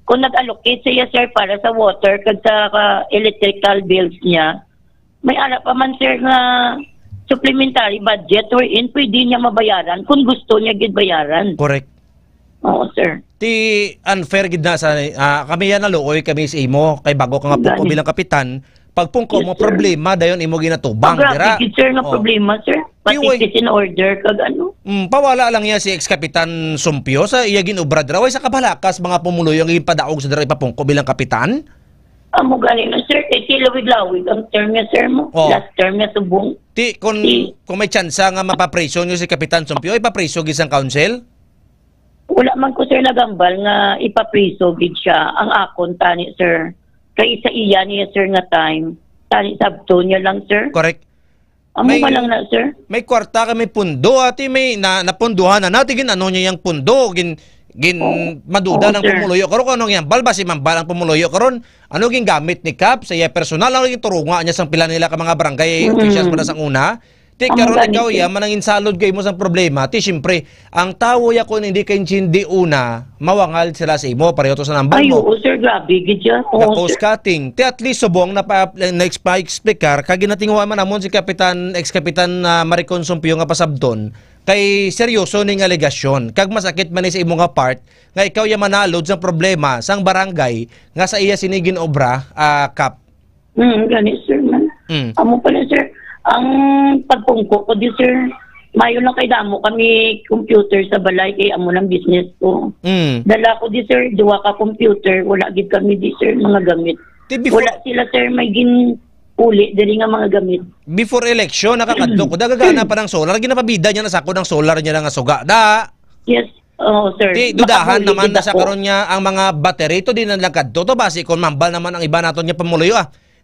kung nag-allocate siya sir para sa water kag sa electrical bills niya, may ala pa man sir nga supplementary budget wherein pwede niya mabayaran kung gusto niya ginbayaran. Correct. Oo, sir. Ti unfair gid na sa kami yan naluoy kami sa imo kay bago ka nga pungko bilang kapitan pagpungko mo problema dayon imo ginatubang dira. Grabe sir na problema sir. Pati in order kag ano. Pawala lang niya si ex-kapitan Sumpyo sa iya ginobra dira way sa kabalakas mga pumuloy ang ipadaog sa dira ipapungko bilang kapitan. Amo galing na sir kay lawig-lawig ang term niya sir mo. Last term niya subong. Ti kung may tsansa nga mapapreso niyo si Kapitan Sumpyo ipapreso gid sang council? Wala man ko sir nagambal nga ipapriso gid siya ang akon tani sir. Kay sa iya niya sir nga time tani sabto niya lang sir. Correct. Amo man lang na sir. May kwarta kami pundo ati may napunduhan na natin ano niya yang pundo gin maduda ng pumuluyo karon ano yang balba si mambal ang pumuluyo karon ano ging gamit ni Kap sa iya personal lang ging turunga niya sang pila nila ka mga barangay officials para sang una. Ti karon ikaw ya manangin salod kay mo sang problema ti syempre ang tawo ya kun hindi kay hindi una mawangal sila sa imo pareho to sa nambal mo. Ayo sir grabe gid ya. Cost cutting ti at least subong na explicar kag ginatingwa man namon si Kapitan ex-kapitan Maricon Sumpyo nga pasabton kay seryoso ning alegasyon kag masakit man ni sa imo nga part nga ikaw ya manalod sang problema sang barangay nga sa iya sinigin obra Kap. Gani sir man. Amo pala sir ang pagpungko ko di sir, mayo lang kay damo kami computer sa balay kay amo ng business ko. Dala ko di sir, duwa ka computer, wala gid kami di sir mga gamit. Wala sila sir may uli diri nga mga gamit. Before election nakakadto ko dagagana pa ng solar, ginapabida niya na sako ng solar niya nga suga da. Yes. Oh, sir. Di dudahan naman na sa karon niya ang mga battery to din nalakadto to base kon mambal naman ang iba naton niya pamuluyo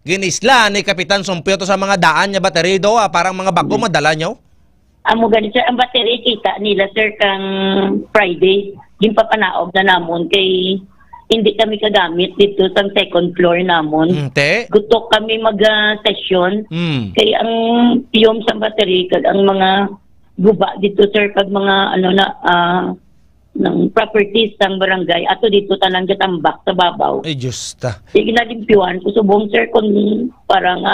ginisla ni Kapitan Sumpyo to sa mga daan niya battery do parang mga bago madala niyo. Amo gani sir ang battery kita nila sir kang Friday ginpapanaog na namon kay hindi kami kagamit dito sa second floor namon. Te? Gusto kami mag-session. Kay ang piyom sa battery, kag ang mga guba dito, sir, kag mga ng properties ng barangay, ato dito tanang gatambak sa babaw. Ay, justa. Sige na limpiwan ko subong, sir, kung parang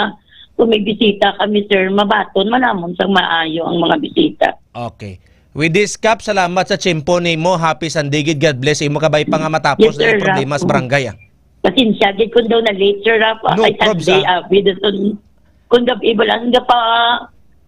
kung may bisita kami, sir, mabaton manamon sa maayo ang mga bisita. Okay. With this, Kap, salamat sa tsimpo ni mo. Happy Sandigid. God bless. Imo kabay pa nga matapos Yes, sir, na problema sa barangay. Pasensya, gid kung daw na late, sir, No ay probs, Sunday, kung daw iba lang,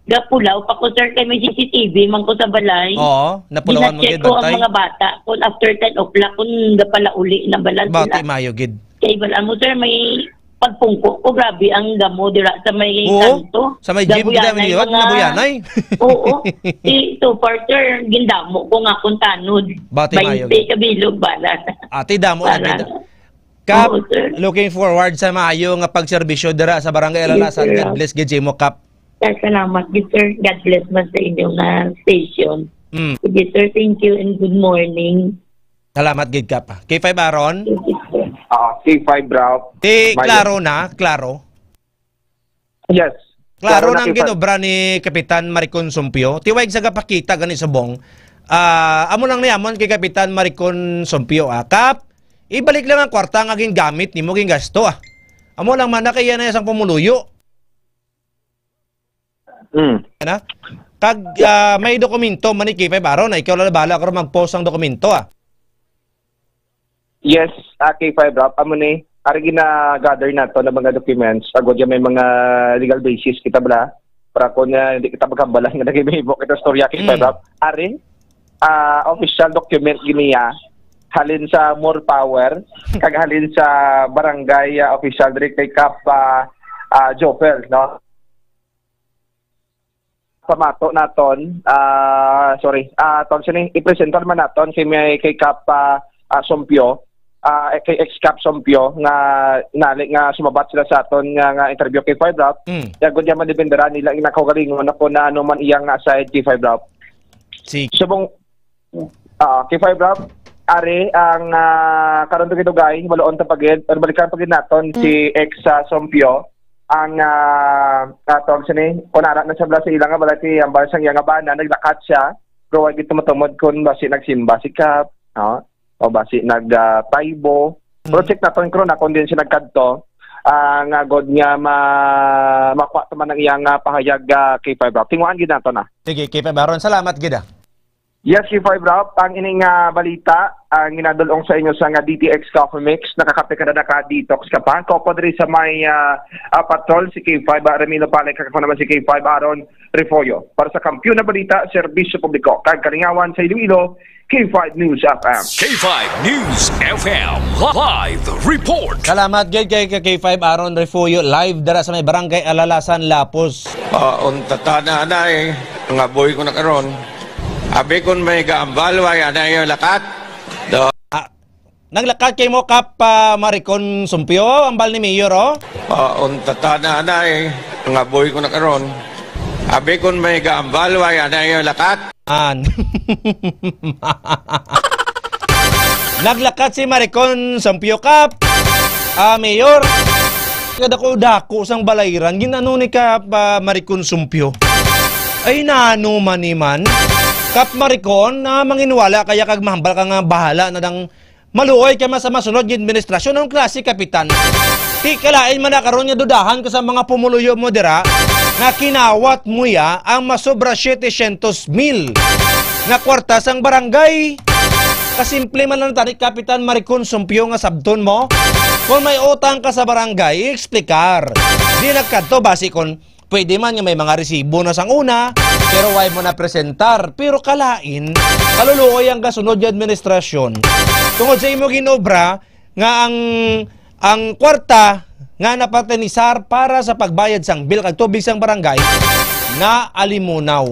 gapulaw pa ko, sir, kay may CCTV man ko sa balay. Oo, napulawan mo gid gid ko ang bantay. mga bata kung after 10 o'clock kung gapala uli na balan Bati sila. mayo gid. Kay balan mo, sir, may pagpungko ko, grabe ang damo dira sa may Oo, kanto. sa may gym gid ang liwat na buyanay. Oo. So far, sir, gindamo ko nga kung tanod. Bati mayo. 20 kabilog balan. Ate damo na gid. Kap, looking forward sa maayo nga pagserbisyo dira sa barangay Alalasan. Yes, sir. God bless gid mo, Kap. Salamat, good sir. God bless man sa inyong station. Sige, sir. Thank you and good morning. Salamat gid, Kap. K5 Aron. K5 Ralph. Klaro na, klaro. Yes. Klaro na nang K5. ginobra ni Kapitan Maricon Sumpio. Tiwag sa gapakita gani subong. Amo lang niyamon kay Kapitan Maricon Sumpio. Kap, ibalik lang ang kwarta nga gin gamit nimo gin gasto. Amo lang man na kaya na isang pumuluyo. Ano? Kag may dokumento man ni K5 Aron na ikaw lang bahala ka mag-post ang dokumento. Yes, K5 Ralph. Amo ni, ari gina-gather na to ng mga documents. Agod may mga legal basis kita bala. Para kung hindi kita magkambala nga nag-imihimo kita storya K5 Ralph. Ari, official document giniya halin sa more power kag halin sa barangay official direct kay Kap Jofel, no? Pamato naton ton sini i-presentar man naton kay Kap Sompio kay ex-Kap Sompio nga inali nga sumabat sila sa aton nga interview kay K5 Ralph. Gud man dependera nila inakagalingon ako na ano man iyang side K5 Ralph. Subong K5 Ralph ari ang karon to gay baloon ta pagid or balikan pagid naton si ex Sompio ang tawag sini kunara na sa sa ilang nga balati ang barsang yang bana naglakat siya pero wag gito matumod kun basi nagsimba si Kap, no? O basi nag taybo project naton karon na kun din siya nagkadto nga god nga makuha man ang iyang pahayag K5 Ralph. Tinguan gid nato na. Sige, K5 Aron, salamat gid. Yes, K5 Ralph, ang ining balita ang ginadulong sa inyo sa nga DTX Coffee Mix. Nakakape ka na naka-detox ka pa. Kopo diri sa may patrol si K5 Remilo Palay, kakako naman si K5 Aron Refoyo. Para sa kampyon na balita, serbisyo publiko. Kag kalingawan sa Iloilo, K5 News FM. K5 News FM Live Report. Salamat gid kay K5 Aron Refoyo live dara sa may barangay Alalasan, Lapos. Untata na nga boy ko na karon. Abi kun may gaambal way ana yung lakat. Naglakat kay mo Kap Maricon Sumpio, ambal ni Mayor Untata na nga boy ko na karon. Abi kun may gaambal way ana yung lakat. Naglakat si Maricon Sumpio Kap Mayor. Kadako-dako sang balayran ginano ni Kap Maricon Sumpio. Ay nano maniman. Kap Maricon na manginwala kaya kag mahambal ka nga bahala na dang maluoy ka sa masunod yung administrasyon ng klase kapitan. Di kalain man na karon nga dudahan ka sa mga pumuluyo mo dira na kinawat mo ya ang masobra 700,000 na kwarta sang barangay. Kasimple man lang tani Kapitan Maricon Sumpio nga sabton mo. Kung may utang ka sa barangay, i-explikar. Di nagkadto basikon pwede man nga may mga resibo na sang una, pero why mo na presentar. Pero kalain, kaluluoy ang kasunod yung administrasyon. Tungod sa imo ginobra, nga ang kwarta nga napatinisar para sa pagbayad sang bill kag tubig sang barangay, na alimunaw.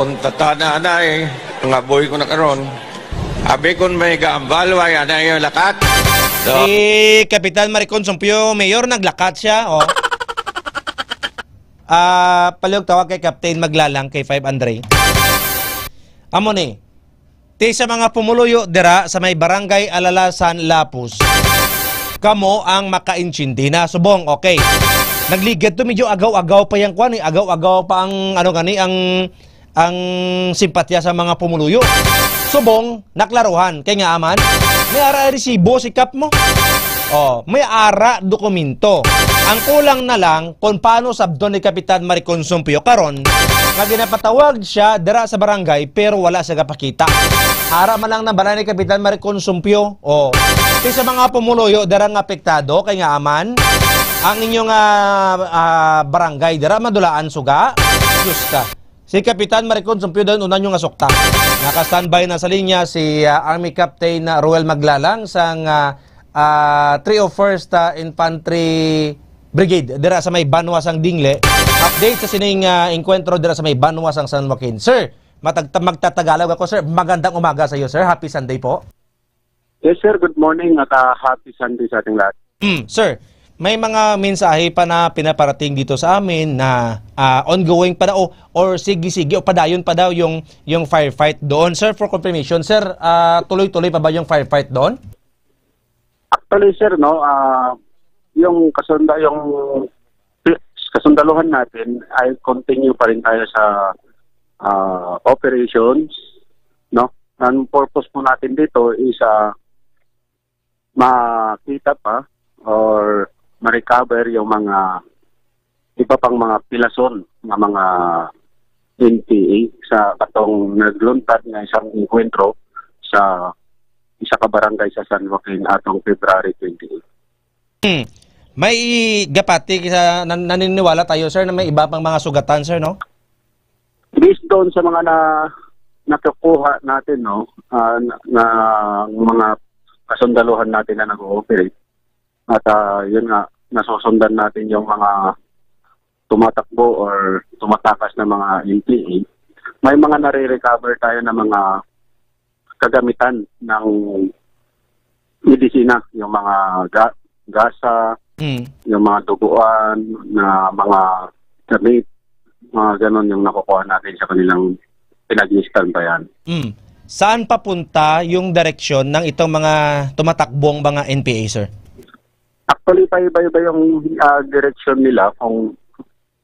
Untata na nga boy ko na karon. Abi kun may gaambal way ana yung lakat. Si Kapitan Maricon Sumpio, Mayor, naglakat siya, palihog tawag kay Captain Maglalang kay 5 Andre. Amo ni. Ti sa mga pumuluyo dira sa may barangay Alalasan, Lapus, kamo ang makaintindi na. Subong, okay. Nagligid to medyo agaw-agaw pa yang kwan, agaw-agaw pa ang ano gani ang simpatya sa mga pumuluyo. Subong, naklaruhan kay nga aman, may ara resibo si kap mo. Oh, may ara dokumento. Ang kulang na lang kung paano sabdon ni Kapitan Maricon Sumpio karon nga ginapatawag siya dira sa barangay pero wala siya gapakita. Ara man lang na bala ni Kapitan Maricon Sumpio. Oh, sa mga pumuluyo dira nga apektado kay nga aman ang inyong barangay dira madulaan suga. Justa. Si Kapitan Maricon Sumpio doon una nyo nga sukta. Naka-standby na sa linya si Army Captain Ruel Maglalang sang 301st Infantry Brigade dira sa may Banwasang Dingle. Update sa sining enkwentro dira sa may Banwasang San Joaquin. Sir, magtatagalog ako sir. Magandang umaga sa iyo sir. Happy Sunday po. Yes sir, good morning at happy Sunday sa ating lahat. Sir, may mga mensahe pa na pinaparating dito sa amin na ongoing pa daw or sige-sige o padayon pa daw yung firefight doon. Sir, for confirmation, sir, tuloy-tuloy pa ba yung firefight doon? Actually sir, no, yung kasundaluhan natin ay continue pa rin tayo sa operations, no? Ang purpose po natin dito is makita pa or ma-recover yung mga iba pang mga pilason na mga NPA sa katong nagluntad nga isang enkwentro sa isa ka barangay sa San Joaquin atong February 28. May gapati sa naniniwala tayo sir na may iba pang mga sugatan sir, no? Based doon sa mga nakukuha natin, no, na mga kasundaluhan natin na nag-ooperate. At yun nga, nasusundan natin yung mga tumatakbo or tumatakas na mga NPA. May mga nare-recover tayo na mga kagamitan ng medisina, yung mga gasa, yung mga duguan, na mga damit, mga ganon yung nakukuha natin sa kanilang pinag-istan pa yan. Saan papunta yung direksyon ng itong mga tumatakbong mga NPA, sir? Actually, paiba-iba yung direksyon nila. Kung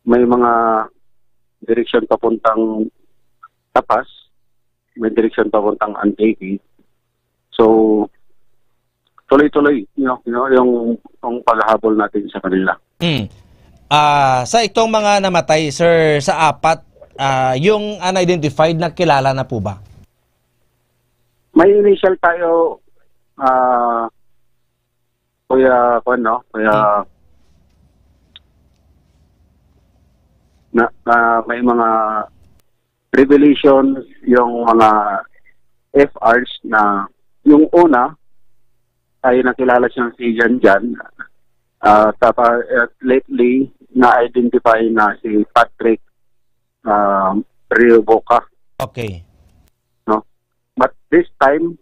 may mga direksyon papuntang Tapas, may direksyon papuntang Antique. So, tuloy-tuloy yung paghahabol natin sa kanila. Sa itong mga namatay, sir, sa apat, yung unidentified na kilala na po ba? May initial tayo, Kuya may mga revelation yung mga FRs na yung una ay nakilala siyang si Jan. Lately na-identify na si Patrick Rio Boca. Okay. No? But this time,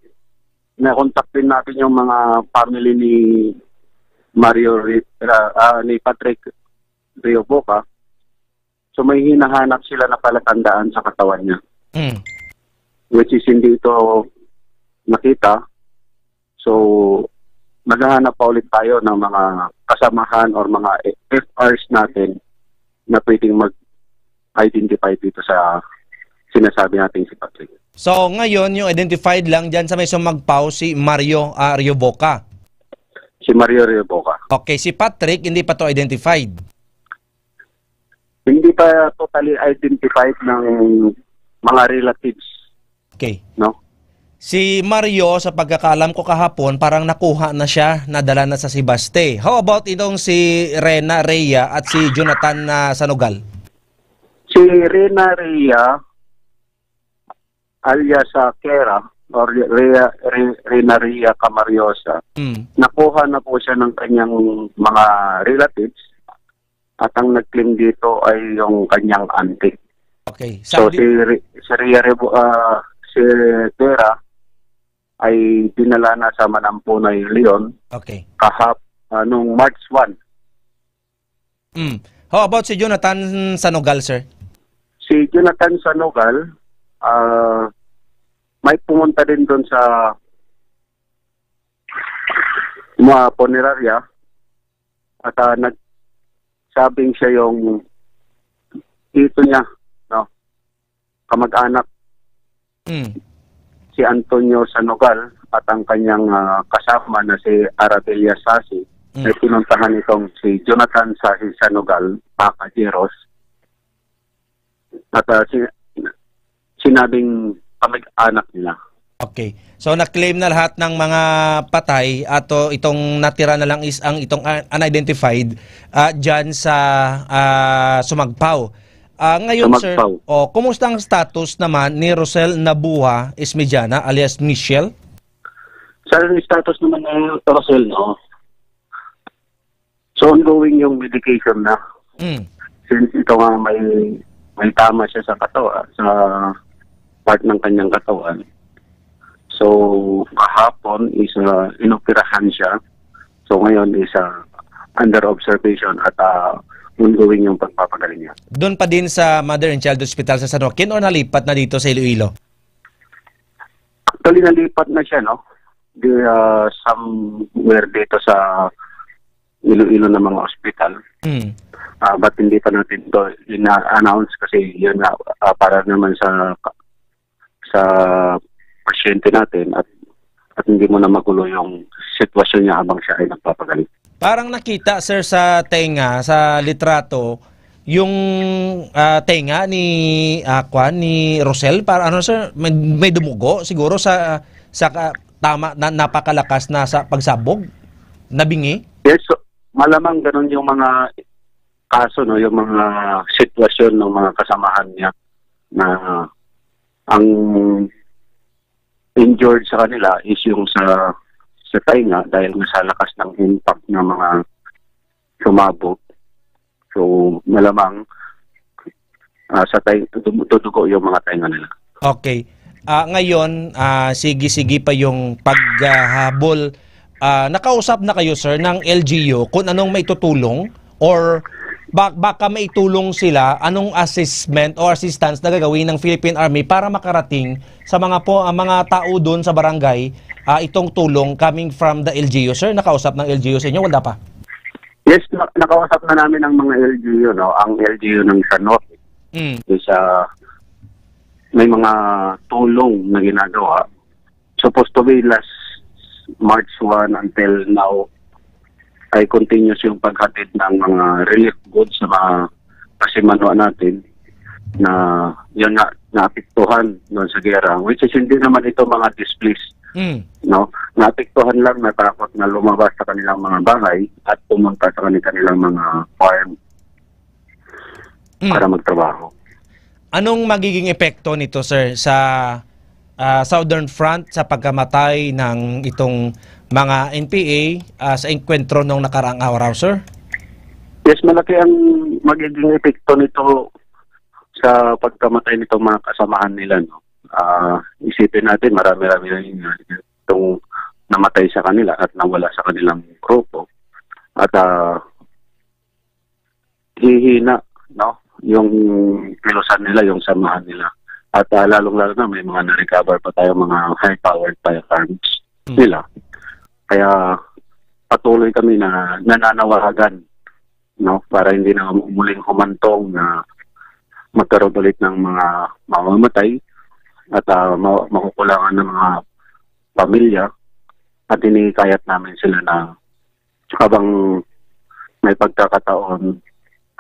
na-contact din natin yung mga family ni ni Patrick Rio Boca. So may hinahanap sila na palatandaan sa katawan niya. Which is hindi ito nakita. So naghahanap pa ulit tayo ng mga kasamahan or mga FRs natin na pwedeng mag-identify dito sa sinasabi natin si Patrick. So ngayon yung identified lang dyan sa may sumagpaw si Mario Rio Boca. Si Mario Rio Boca. Okay, si Patrick hindi pa to identified. Hindi pa totally identified ng mga relatives. Okay. No? Si Mario, sa pagkakalam ko kahapon, parang nakuha na siya, nadala na sa Sibaste. How about itong si Rena Rhea at si Jonathan Sanugal? Si Rena Rhea, alias Kera, or Rena Rhea Camariosa, nakuha na po siya ng kanyang mga relatives at ang nag-claim dito ay yung kanyang auntie. Okay. So si Kera ay dinala na sa Manampunay, Leon. Okay. Nung March 1. How about si Jonathan Sanugal, sir? Si Jonathan Sanugal, may pumunta din doon sa mga punerarya at nagsabing siya yung ito niya, no, kamag-anak, si Antonio Sanogal at ang kanyang kasama na si Arabella Sasi ay pinuntahan itong si Jonathan Sasi Sanogal, Pacajeros, at sinabing kamag-anak nila. Okay. So na-claim na lahat ng mga patay at itong natira na lang is ang itong unidentified dyan sa Sumagpao. Ngayon Sumagpao. sir, kumusta ang status naman ni Rosel Nabuha Esmediana alias Michelle? Sa status naman ng Rosel, no? So ongoing yung medication na. Since ito nga may tama siya sa katawan, sa part ng kanyang katawan. So, kahapon is inoperahan siya. So, ngayon is under observation at ongoing yung pagpapagaling niya. Doon pa din sa Mother and Child Hospital sa San Joaquin o nalipat na dito sa Iloilo? Actually, nalipat na siya, no? Somewhere dito sa Iloilo na mga hospital. But hindi pa natin ito ina-announce kasi yun na para naman sa pasyente natin at hindi mo na magulo yung sitwasyon niya habang siya ay nagpapagaling. Parang nakita sir sa tenga, sa litrato, yung tenga ni ni Rosel, para ano sir, may dumugo siguro sa tama na napakalakas na sa pagsabog, nabingi? Yes, so, malamang ganun yung mga kaso, no, yung mga sitwasyon ng mga kasamahan niya na ang injured sa kanila is yung sa tainga dahil sa lakas ng impact ng mga sumabog. So, malamang sa tainga, tutugo yung mga tainga nila. Okay. Ngayon, sige-sige pa yung paghabol. Nakausap na kayo, sir, ng LGU kung anong may tutulong or baka may tulong sila, anong assessment o assistance na gagawin ng Philippine Army para makarating sa mga tao doon sa barangay itong tulong coming from the LGU. Sir, nakausap ng LGU sa inyo? Wala pa? Yes, nakausap na namin ang mga LGU, no? Ang LGU ng San Jose. May mga tulong na ginagawa. Supposed to be last March 1 until now ay continuous yung paghatid ng mga relief goods sa mga pasimanwa natin na yun nga naapektuhan doon sa gera, which is hindi naman ito mga displaced, no? Naapektuhan lang, natakot na lumabas sa kanilang mga bahay at pumunta sa kanilang mga farm para magtrabaho. Anong magiging epekto nito, sir, sa Southern Front sa pagkamatay ng itong mga NPA sa enkwentro nung nakaraang araw, sir? Yes, malaki ang magiging epekto nito sa pagkamatay nitong mga kasamahan nila, no? Isipin natin, marami-rami na itong namatay sa kanila at nawala sa kanilang grupo. At hihina, no, yung kilusan nila, yung samahan nila. At lalong-lalo na may mga na-recover pa tayo mga high-powered firearms nila. Kaya patuloy kami na nananawagan, no, para hindi na muling humantong na magkaroon ulit ng mga mamamatay at makukulangan ng mga pamilya at inikayat namin sila na habang may pagkakataon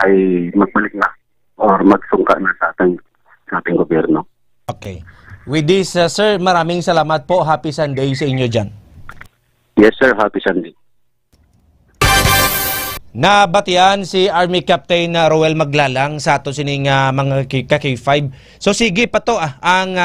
ay magbalik na or magsungka na sa ating gobyerno. Okay. With this, sir, maraming salamat po. Happy Sunday sa inyo dyan. Yes, sir. Happy Sunday. Nabatian si Army Captain Roel Maglalang sa ato sining mga K5. So sige pa to ang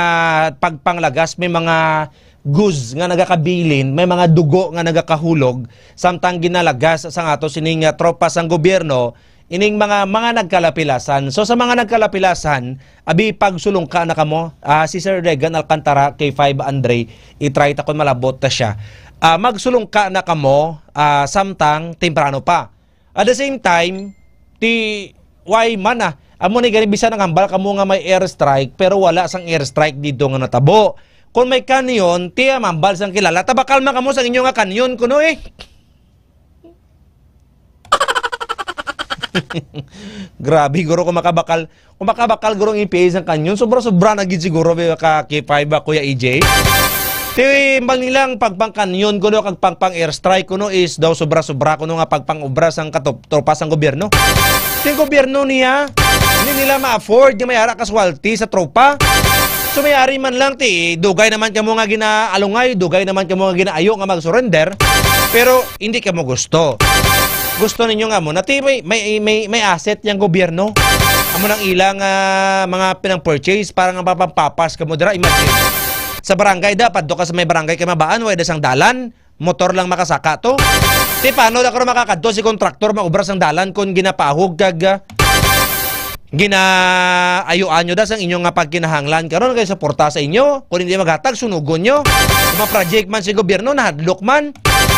pagpanglagas, may mga guz nga nagakabilin, may mga dugo nga nagakahulog samtang ginalagas sa ato sining tropa sang gobyerno ining mga nagkalapilasan. So sa mga nagkalapilasan, abi pagsulong ka na kamo, si Sir Regan Alcantara K5 Andre, itry ta kon malabot ta siya. Magsulong ka na kamo samtang temprano pa. At the same time, why man amo ni gani bisan ang hambal kamo nga may airstrike pero wala sang airstrike dito nga natabo. kung may kanyon, tiya mambal sang kilala. Tabakal man kamo sa inyo nga kanyon kuno eh. Grabe guro kung makabakal guro ang EPA sang kanyon. Sobra-sobra na gid siguro ka K5 ba Kuya EJ. Ti bang nilang pagpang kanyon kuno kag pangpang airstrike kuno is daw sobra-sobra kuno nga pagpang obra sang tropa sang gobyerno. Ti gobyerno niya hindi nila ma-afford nga may ara casualty sa tropa. So may-ari man lang ti dugay naman kamo nga ginaalungay, dugay naman kamo nga ginaayo nga mag-surrender, pero hindi kamo gusto. Gusto ninyo nga mo na ti may asset yang gobyerno. Amo nang ilang mga pinang-purchase para nga papampapas kamo dira. Imagine. Sa barangay dapat do ka sa may barangay kay mabaan way dasang dalan, motor lang makasaka to. Ti paano da ko makakadto si kontraktor maubra sang dalan kun ginapahog kag ginaayoan nyo da sang inyong nga pagkinahanglan karon kay suporta sa inyo kung hindi maghatag sunugon nyo mga project man si gobyerno nahadlok man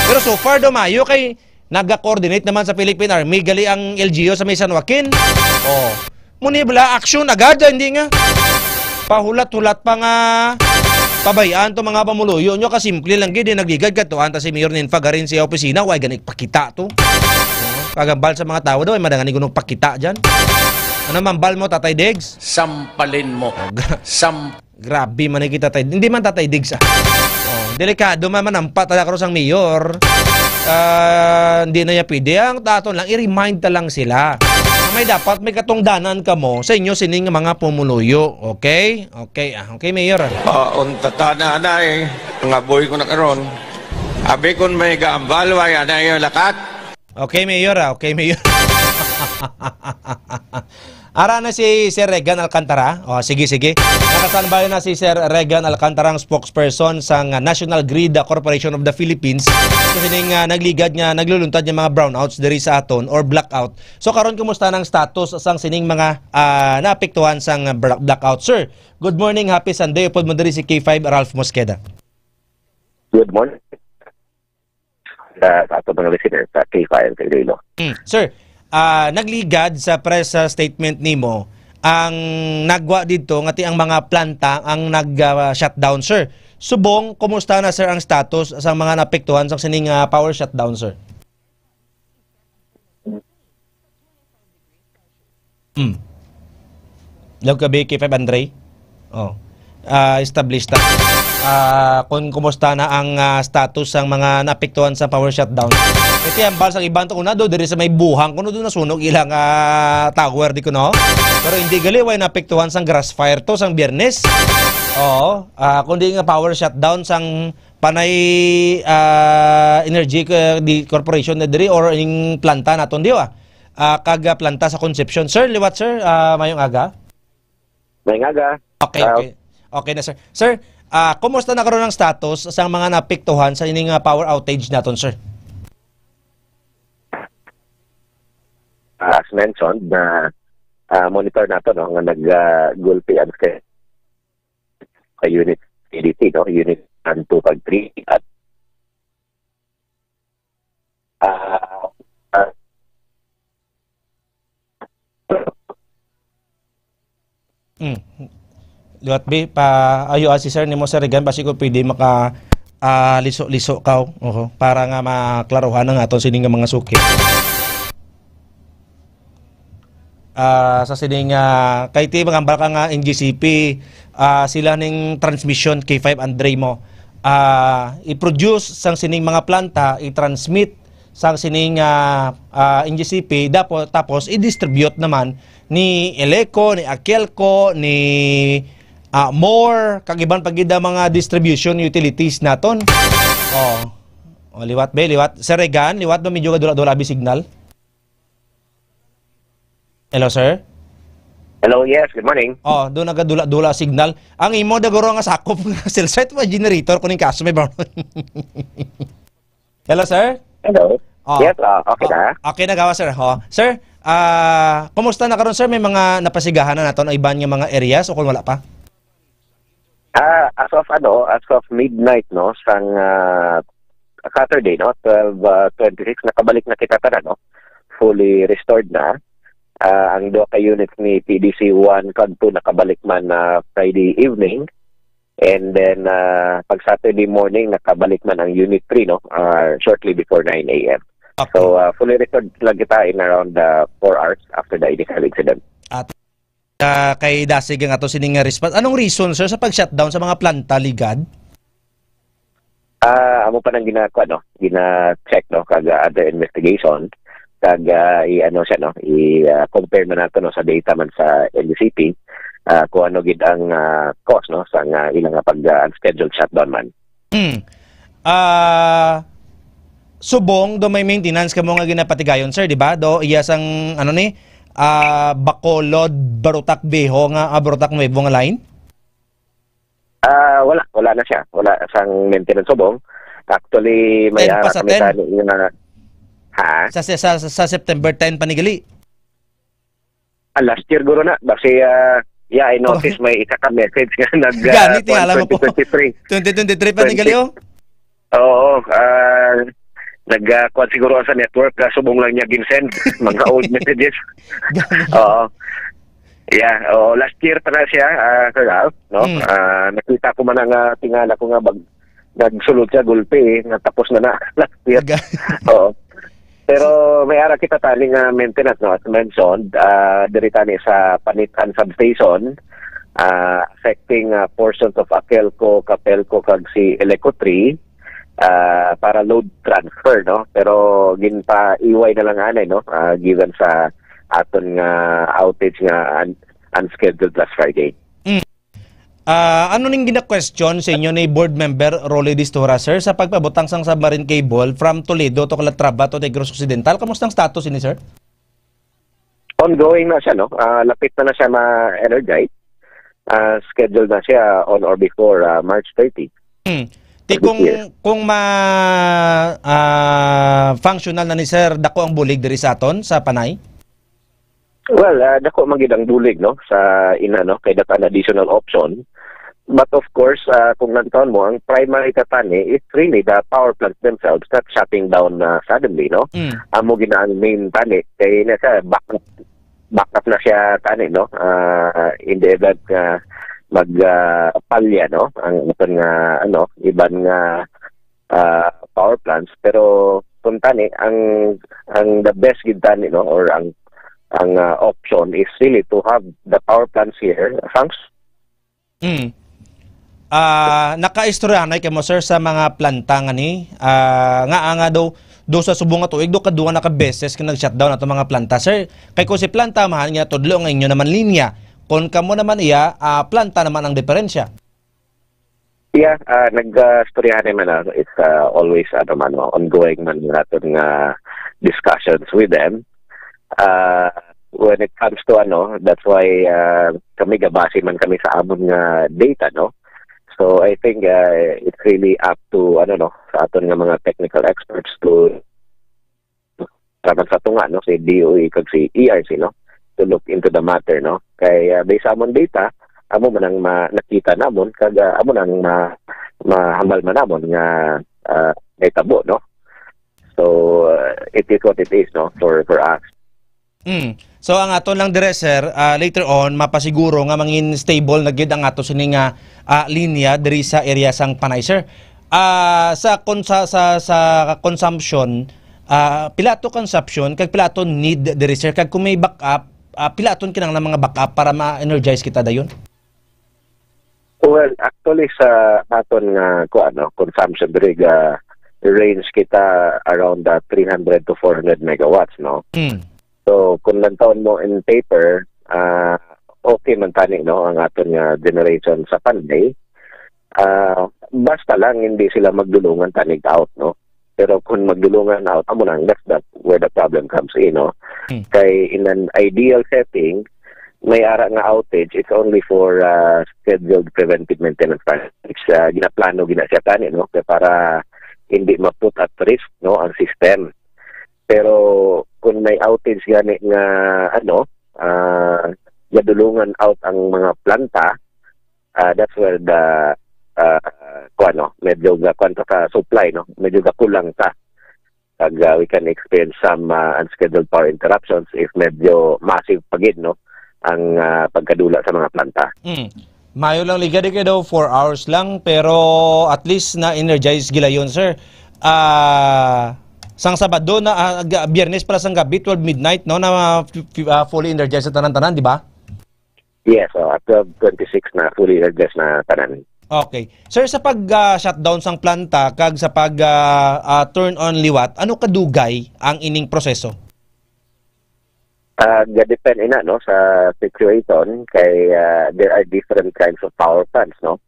pero so far do mayo kay naga-coordinate naman sa Philippine Army gali ang LGU sa may San Joaquin muni bala action agad hindi nga pahulat-hulat pa nga pabayaan to mga pamuluyo nyo kasimple lang gid nagligad katuan ta si Mayor Ninfa garin siya opisina way ganik pakita to kagambal sa mga tao daw ay madangani gunong pakita dyan. Ano mambal mo, Tatay Diggs? Sampalin mo. Grabe man kita, Tatay. Hindi man Tatay Diggs. Delikado man manampat talaga ko sang mayor. Hindi na niya pwede. Ang taton lang, i-remind ta lang sila. May dapat may katungdanan ka mo sa inyo sining mga pumuluyo. Okay? Okay, okay, Mayor. Unta na eh. Nga boy ko na karon. Abi kun may gaambal, waya na yung lakat. Okay, Mayor. Okay, Mayor. Ara na si Sir Regan Alcantara. Sige. Nakasanbayan na si Sir Regan Alcantara, ang spokesperson sa National Grid Corporation of the Philippines. Kasi nagligad niya, nagluluntad niya mga brownouts diri sa aton or blackout. So karon kumusta ng status sang sining mga naapektuhan sang blackout? Sir, good morning, happy Sunday. Upod mo diri si K5 Ralph Mosqueda. Good morning. Sa ato mga listener sa K5 Iloilo. Sir, nagligad sa press statement nimo ang nagwa dito ngati ang mga planta ang nag-shutdown, sir. Subong, kumusta na sir ang status sa mga naapektuhan sa sining power shutdown, sir? Log ka K5 Andre? Established na. Kung kumusta na ang status ng mga naapektuhan sa power shutdown. Ito yan, bal sa ibang to kuna do diri sa may buhang kuno do nasunog ilang tower di kuno. Pero hindi gali way naapektuhan sang grass fire to sang Biyernes. Kundi nga power shutdown sang panay energy di corporation na diri or ing planta naton diwa. Kaga planta sa Concepcion. Sir, liwat sir, mayong aga. Mayong aga. Okay na sir. Sir, kumusta na karon ang status sa mga naapektuhan sa ining power outage naton, sir? As mentioned, na monitor nato nga nag-gulpi kay unit PDT, unit 1, 2, 3 at Liwat B, ayo si sir ni mo sa Regan basi ko pwede maka liso-liso ka para nga maklaruhan ang aton sining mga suki. Sa sining kay ti mangambal ka nga NGCP sila ning transmission K5 Andre mo i-produce sang sining mga planta i-transmit sang sining NGCP tapos i-distribute naman ni Eleco, ni Akelco, ni more kagiban pagida mga distribution utilities naton. Liwat be, liwat Sir Regan, liwat ba medyo kadula-dula abi signal? Hello, sir? Hello, yes. Good morning. Doon nagadula-dula signal. Ang imo daguro nga sakop ng cell site mo generator kuning kaso may brown. Hello, sir? Hello. Yes, okay na. Okay na gawa, sir. Sir, kumusta na karon, sir? May mga napasigahan na naton ang iban nga mga areas o kung wala pa? As of midnight sang Saturday 12:26 nakabalik na kita tanan fully restored na. Ang 2 ka units ni PDC 1 kadto nakabalik man na Friday evening. And then pag Saturday morning nakabalik man ang Unit 3 no, shortly before 9 a.m. Okay. So fully restored lang kita in around 4 hours after the initial incident. At kay Dasig nga to sining response. Anong reason sir sa pag-shutdown sa mga planta ligad? Amo pa nang ginagawa no, gina-check no kag other investigation kag i-ano siya no, i-compare man nato no sa data man sa NDCP kung ano gid ang cause no sa ilang pag-unscheduled shutdown man. Subong do may maintenance kamo nga ginapatigayon sir, di ba? Do iya sang ano ni Bacolod Barutak Beho nga Barutak Nuevo nga line? Wala na siya. Wala sang maintenance subong. Actually, may ara kami nga sa September 10 panigali. Last year guro na. Basi I noticed may isa ka message nga nag ganit alam mo po. 2023 panigali oh. Oo, nag-kuan siguro sa network, subong lang niya ginsend mga old messages. Oo. Yeah, last year pa na siya, Sir Ralph, no? Nakita ko man ang tingala ko nga nagsulod siya gulpi, natapos na last year. Oo. Pero may ara kita taling maintenance, no? As mentioned, diri tani sa Panitan Substation, affecting portions of Akelco, Capelco, kag si Eleco 3, para load transfer no, pero ginpa-iway na lang anay no, given sa aton nga outage nga unscheduled last Friday. Ano ning gina-question sa inyo ni board member Rolly Distura sir sa pagpabutang sang submarine cable from Toledo to Calatrava to Negros Occidental? Kamusta ang status ini sir? Ongoing na siya no, lapit na siya ma-energize. Scheduled na siya on or before March 30. Kung functional na ni sir dako ang bulig diri sa aton sa Panay? Well, dako magid ang bulig no sa no kay that an additional option. But of course, kung nanton mo ang primary katani is really the power plants themselves that shutting down suddenly no. Amo gina ang main tani kay na sa backup na siya tani no. In the event magpalya no ang aton nga iban nga power plants, pero kung tani ang the best gid tani no or ang option is really to have the power plants here function. Nakaistoryanay kay mo sir sa mga planta nga ni nga do sa subong nga tuig do kaduha na ka beses ka nag-shutdown ato mga planta sir. Kay ko si planta mahan nga tudlo nga inyo naman linya. Kung kamo naman iya, planta naman ang diferensya. Yeah, nag-storyahan naman it's always ongoing man natin nga discussions with them. When it comes to that's why kami gabase man kami sa amon nga data no. So I think it's really up to sa aton nga mga technical experts to traman sa tunga no si DOE kag si ERC no to look into the matter no kay based amon data amo man ang nakita namon kag amo nang mahambal man namon nga natabo no. So it is what it is no for us. So ang aton lang dire sir later on mapasiguro nga mangin stable na gid ang ato sini nga linya diri sa area sang Panay sir. Sa consumption pilato consumption kag pilato need diri sir kag kung may backup pilaton kinang mga backup para ma-energize kita dayon. Well, actually sa aton nga consumption diri range kita around 300 to 400 megawatts no. So kung lantaon mo in paper okay man tani no ang aton nga generation sa Panay. Basta lang hindi sila magdulungan tanig out no. Pero kung magdulungan out amo nang that's where the problem comes in no. Kay in an ideal setting may ara nga outage, it's only for scheduled preventive maintenance which ginaplano gina siya tani no para hindi ma-put at risk no ang system. Pero kung may outage gani nga gadulungan out ang mga planta, that's where the medyo ka supply no medyo kulang ta. Kag we can experience some unscheduled power interruptions if medyo massive pagid no ang pagkadula sa mga planta. Mayo lang liga di kayo daw 4 hours lang pero at least na energize gila yun sir. Sang Sabado na Biyernes pala sang gabi 12 midnight no na fully energized sa tanan-tanan di ba? Yes, so at 12:26 na fully energized na tanan. Okay. Sir sa pag shutdown sang planta kag sa pag turn on liwat, ano kadugay ang ining proseso? Depend ina no sa situation kay there are different kinds of power plants no.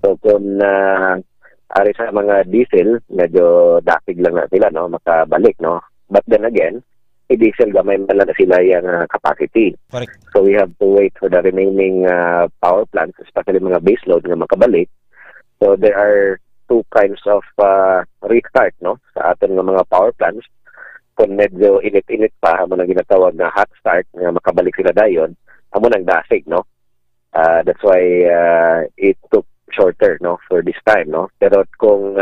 So kung ari sa mga diesel medyo dapig lang na sila no makabalik no. But then again, diesel gamay man na sila yung capacity. Correct. So we have to wait for the remaining power plants, especially mga baseload nga makabalik. So there are two kinds of restart no sa aton nga mga power plants. Kung medyo init-init pa, amo nang ginatawag na hot start, nga makabalik sila dayon, amo nang dasig, no? That's why it took shorter, no, for this time, no? Pero kung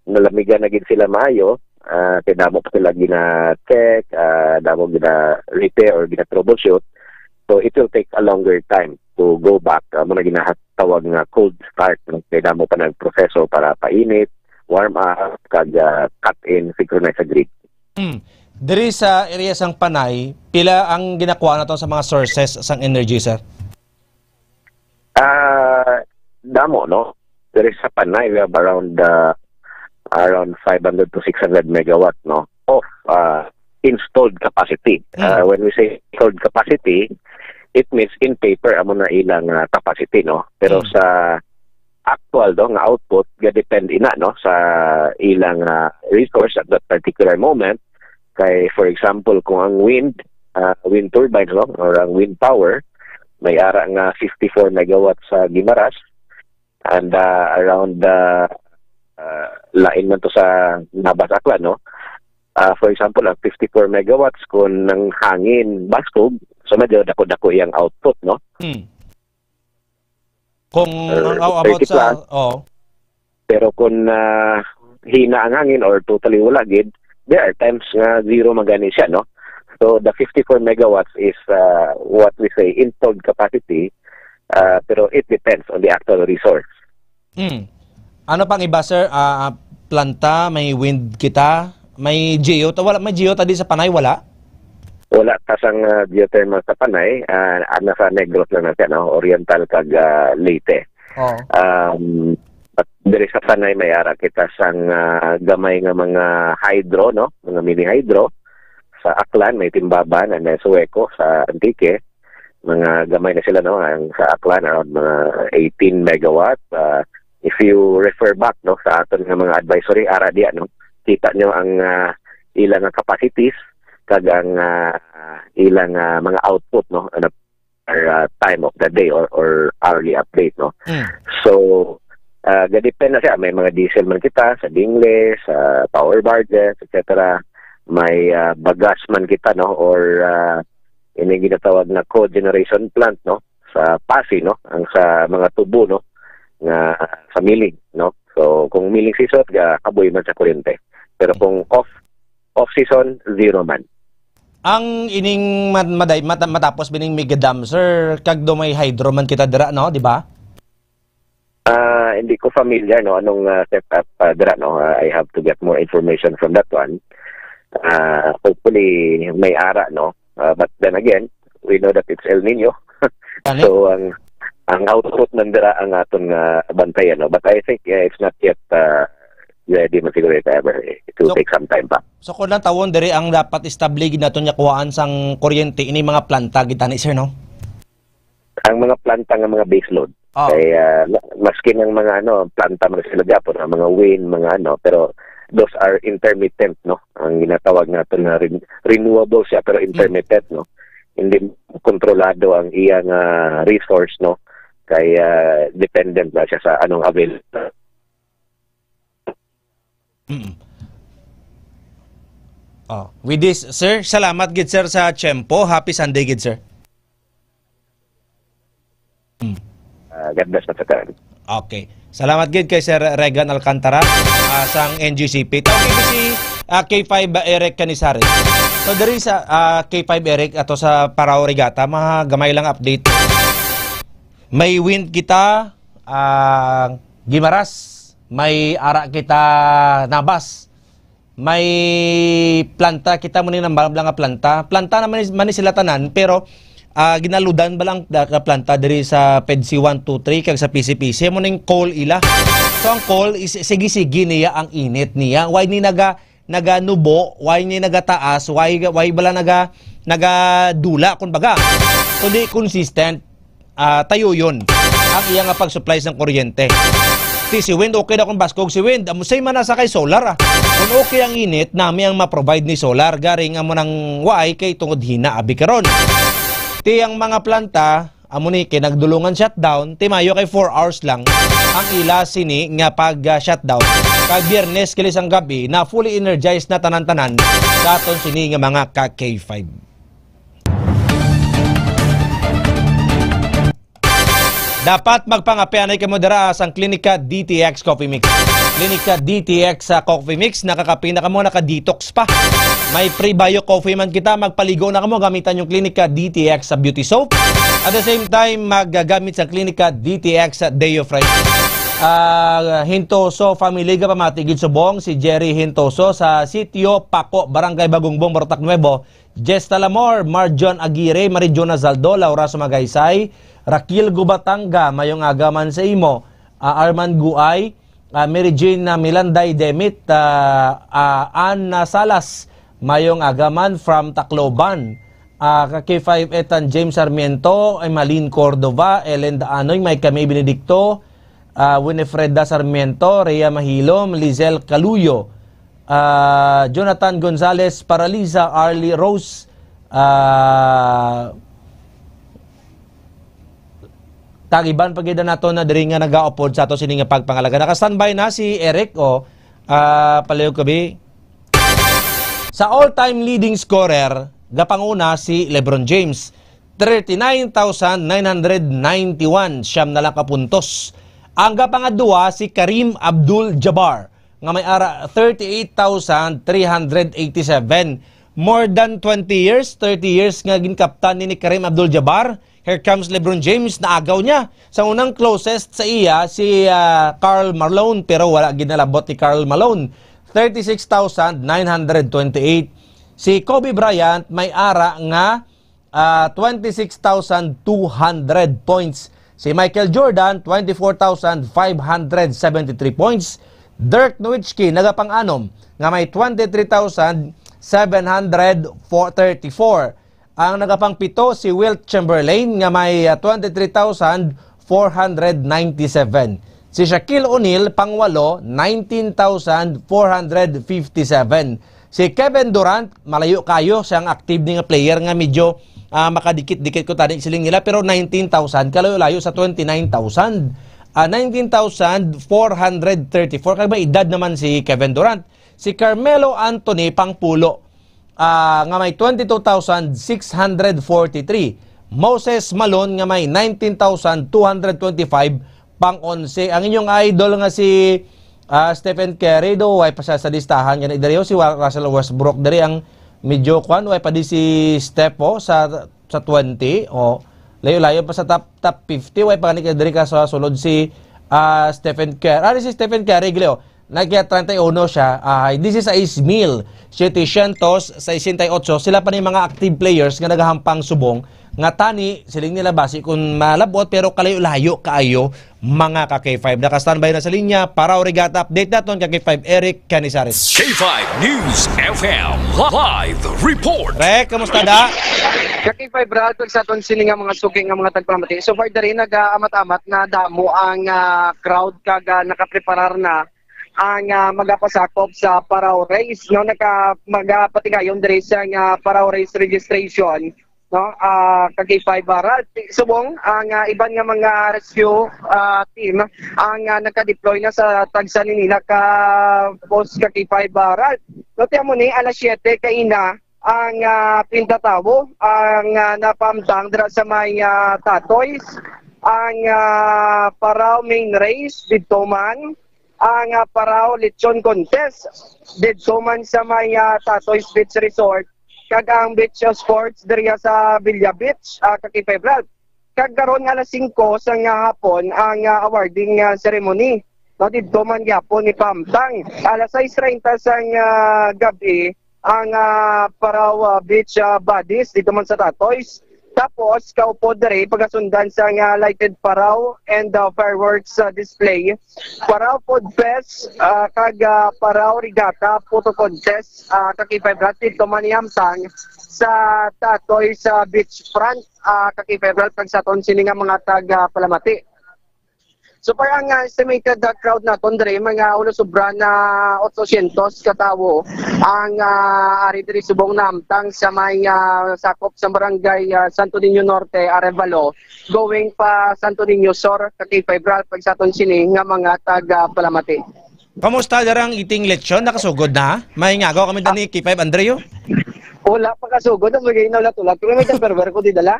nalamigan na gid sila maayo, kaya damo pa sila gina-check, damo gina-repair or gina-troubleshoot, so it will take a longer time to go back. Amo nang ginatawag nga cold start, no? Kaya damo pa nag-proseso para painit, warm up, kag cut in, synchronize sa grid. Diri sa area sang Panay, pila ang ginakuha nato sa mga sources sang energy, sir? Damo, no? Diri sa Panay, we have around 500 to 600 megawatt, no? Of installed capacity. When we say installed capacity, it means in paper, amo na ilang capacity, no? Pero sa actual do nga output, ga-depend ina, no? Sa ilang resource at that particular moment. Kay, for example, kung ang wind turbine, no, or ang wind power, may ara nga 54 megawatts sa Guimaras, and around lain man to sa Nabas Aklan, no? For example, ang 54 megawatts kung ng hangin Baskog, so medyo dako-dako yung output, no? Kung about sa... Pero kung hina ang hangin or totally wala gid, there are times nga zero magani siya, no? So the 54 megawatts is what we say installed capacity, pero it depends on the actual resource. Ano pang iba, sir? Planta, may wind kita, may geo. Wala, may geo tadi sa Panay, wala? Wala kasang geothermal sa Panay, nasa Negros lang natin, no? Oriental kag Leyte. At diri sa Panay may ara kita sang gamay nga mga hydro, no? Mga mini hydro. Sa Aklan may Timbaban and Sueco sa Antique. Mga gamay na sila, no? Ang sa Aklan around mga 18 megawatt. If you refer back, no, sa aton nga mga advisory ara diya, no? Kita nyo ang ilang capacities kag ang ilang mga output, no? Time of the day or hourly update, no? So gadipend na siya, may mga diesel man kita sa dingle, sa power barges, etc. May bagas man kita, no, or ini ginatawag na cogeneration plant, no, sa Pasig, no, ang sa mga tubo, no, nga sa milling, no. So kung milling season, kaboy man sa kuryente. Pero kung off season, zero man. Ang ining matapos bining mega dam, sir, kag do may hydro man kita dira, no, di ba? Hindi ko familiar, no, anong setup dira, no. I have to get more information from that one. Hopefully may ara, no. But then again, we know that it's El Nino. So ang output man dira ang aton bantayan, no. But I think it's not yet ready man siguro ever. It will take some time pa. So kung lang tawon diri ang dapat establish naton nya kuhaan sang kuryente ini mga planta gitani, sir, no? Ang mga planta nga mga base load. Kaya maski ng mga planta man sila Japon, mga wind, mga pero those are intermittent, no? Ang ginatawag natin na renewable siya pero intermittent, no? Hindi kontrolado ang iyang resource, no? Kaya dependent ba siya sa anong available. With this, sir, salamat gid sir sa tiyempo. Happy Sunday gid, sir. God bless matataran. Okay. Salamat gid kay Sir Regan Alcantara sang NGCP. Tawag si K5 Eric Canisari. So diri sa K5 Eric ato sa Parao Regata, mga gamay lang update. May wind kita Gimaras, may ara kita Nabas, may planta kita muna ng mga planta naman man sila tanan, pero ginaludan ba lang ka planta diri sa PEDC 123 kag sa PCPC mo ning coal ila. So ang coal is sige-sige niya ang init niya. Why ni nubo, why ni nagataas, why bala nagadula kumbaga. So di consistent tayo yun ang iya nga pag-supply ng kuryente. Si wind okay na kung baskog si wind. Amusay man nasa kay solar. Kung okay ang init, nami ang ma-provide ni solar. Garing amo ng waay kay tungod hina abi karon. Ti ang mga planta, amo ni nagdulungan shutdown, ti mayo kay 4 hours lang ang ila sini nga pag-shutdown. Kag Biyernes kilis ang gabi na fully energized na tanan-tanan daton sini nga mga K5. Dapat magpangapianay kamo dira sa Klinika DTX Coffee Mix. Klinika DTX sa Coffee Mix, nakakapi na kamo, naka-detox pa. May pre-bio coffee man kita, magpaligo na kamo, gamitan yung Klinika DTX sa beauty soap. At the same time, magagamit sa Klinika DTX sa Deo Fresh. Hintoso Family ka pamatigid subong, si Jerry Hintoso sa Sitio Paco, Barangay Bagungbong, Barotac Nuevo. Jess Talamor, Marjon Aguirre, Marijona Zaldo, Laura Sumagaysay, Rakil Gubatanga, mayong agaman sa imo, Arman Guay, Mary Jane Milanday Demit, Anna Salas, mayong agaman from Tacloban, K5 Etan James Sarmiento, Malin Cordova, Ellen Daanoy, may Camille Benedicto, Winifreda Sarmiento, Rhea Mahilom, Lizelle Caluyo, Jonathan Gonzalez Paraliza, Arlie Rose, tagiban pagida nato na diri nga nagaupod sa ato sini nga pagpangalaga. Naka-standby na si Eric palihog kabi. Sa all-time leading scorer, gapanguna si LeBron James, 39,991 siyam na lang ka puntos. Ang gapangadua si Kareem Abdul-Jabbar nga may ara 38,387. More than 20 years, 30 years nga ginkaptan ni Kareem Abdul-Jabbar. Here comes LeBron James, naagaw niya. Sa unang closest sa iya, si Karl Malone, pero wala ginalabot ni Karl Malone. 36,928. Si Kobe Bryant, may ara nga 26,200 points. Si Michael Jordan, 24,573 points. Dirk Nowitzki, nagapang-anom, nga may 23,734. Ang nagapang-pito si Wilt Chamberlain nga may 23,497. Si Shaquille O'Neal pangwalo 19,457. Si Kevin Durant malayo kayo, siyang active nga player nga medyo makadikit-dikit ko tani siling nila, pero 19,000 kalayo-layo sa 29,000. 19,434 kay may edad naman si Kevin Durant. Si Carmelo Anthony pangpulo nga may 22,643. Moses Malone nga may 19,225 pang-11. Ang inyong idol nga si Stephen Curry do way pa sa listahan nga diri si Russell Westbrook diri ang medyo kwan way pa di si Steph sa 20 layo-layo pa sa top 50 way pa ni diri ka sa sulod si Stephen Curry. Si Stephen Curry gileo nagya-31 siya. This is a Ismail 768. Sila pa ni mga active players nga nagahampang subong nga tani siling nila basi kung malabot pero kalayo-layo kaayo mga ka-K5. Naka-standby na sa linya para Origata update naton ka-K5 Eric Canizares. K5 News FM Live Report. Rek, kamusta da? K5 Brad, sa aton sini nga mga suking nga mga tagpamati. So far diri nag-amat-amat na damo ang crowd kaga nakapreparar na ang magapasakop sa Parao Race, no? Magapatigayon diri sa Parao Race registration, no? Kag-5 Barat subong ang iban nga mga rescue team ang naka-deploy na sa Tagsanina ka post kag-5 Barat. No, tiamo ni alas 7 kaina ang pintatabo ang napamtang dira sa may Tatoys ang Parao main race dito man ang Parao Lechon Contest dito man sa may Tatoys Beach Resort kag ang beach sports diriya sa Villa Beach kag-5 Brad. kagkaroon nga alas 5 sa nga hapon ang awarding ceremony. No, dito man gyapon ni Pamtang. Alas 6:30 sa gabi ang Paraw Beach Buddies dito man sa Tatoys. Tapos, kaupo dere, pagasundan sa lighted Paraw and fireworks display. Paraw Food Fest, kag Paraw Regatta, Photo Contest, kakipay brat, dito maniyamtang sa Tatoy sa beachfront, kakipay brat, pag sa ton sini nga mga tag-palamati. So parang estimated crowd naton dere mga ulo sobra na 800 katawo ang ari diri subong namtang sa may sakop sa barangay Santo Niño Norte, Arevalo, going pa Santo Niño Sur, kakipay brat pag sa ton sini nga mga taga-palamati. Kamusta darang eating lechon? Nakasugod na? May ngagaw kami dani K5 Andreo? Wala pa kasugod, ang magiging na tulad. Kung may temperware ko di dala.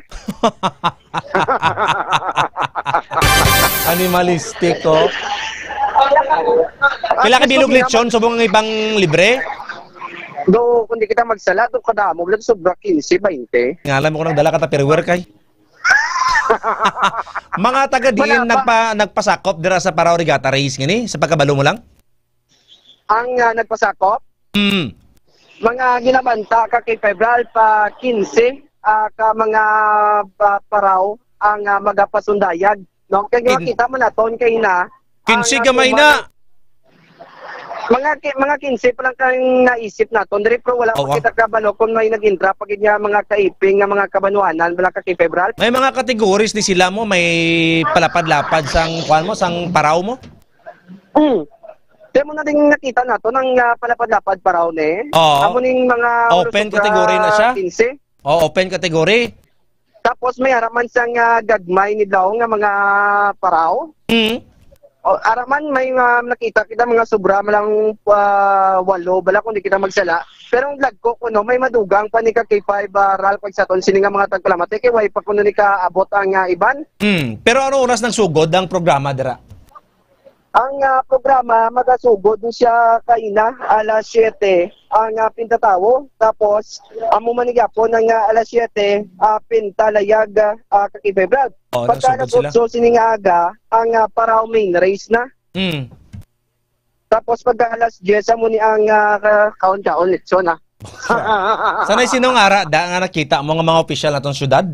Animalistic ko. Kailan ka bilog lechon? Subong ang ibang libre? Do, kung di kita magsala, do kadamo. Wala sobra 15, 20. Ngalan mo ko nang dala ka tupperware kay. Mga taga diin nagpasakop dira sa Paraw Regatta Race ngini sa pagkabalo mo lang? Ang nagpasakop? Mga ginabanta ka kay Febral pa 15 ka mga paraw ang magapasundayag. No? Kaya kita man naton kay na 15 gamay na. Mga 15 pa lang kang naisip naton. Diri pero wala pa kita kabalo kung may nag-intra pag niya mga kaiping nga mga kabanuanan wala ka kay Febral. May mga kategories ni sila mo, may palapad-lapad sang kuan mo, sang paraw mo? Di mo na din nakita nato ng palapad-lapad paraw ni. Amo ning mga open category na siya. 15. Open category. Tapos may araman sang gagmay ni daw nga mga paraw. Araman may nakita kita mga sobra malang 8 bala kung di kita magsala. Pero ang lag ko kuno may madugang pa ni ka K5 ral pag sa ton sini nga mga tagpalamati kay way pa kuno ni ka abot ang iban. Pero ano oras nang sugod ang programa dira? Ang programa magasugod siya kaina alas 7 ang pintatawo, tapos amo manigapon ng alas 7 pintalayag kakibay-brad. Pagka nagutso siningaga ang Paraw main race na. Tapos pagka alas 10 amo ni ang kaon-kaon litso na. Sanay sinong ara da nga nakita mo nga mga opisyal natong syudad?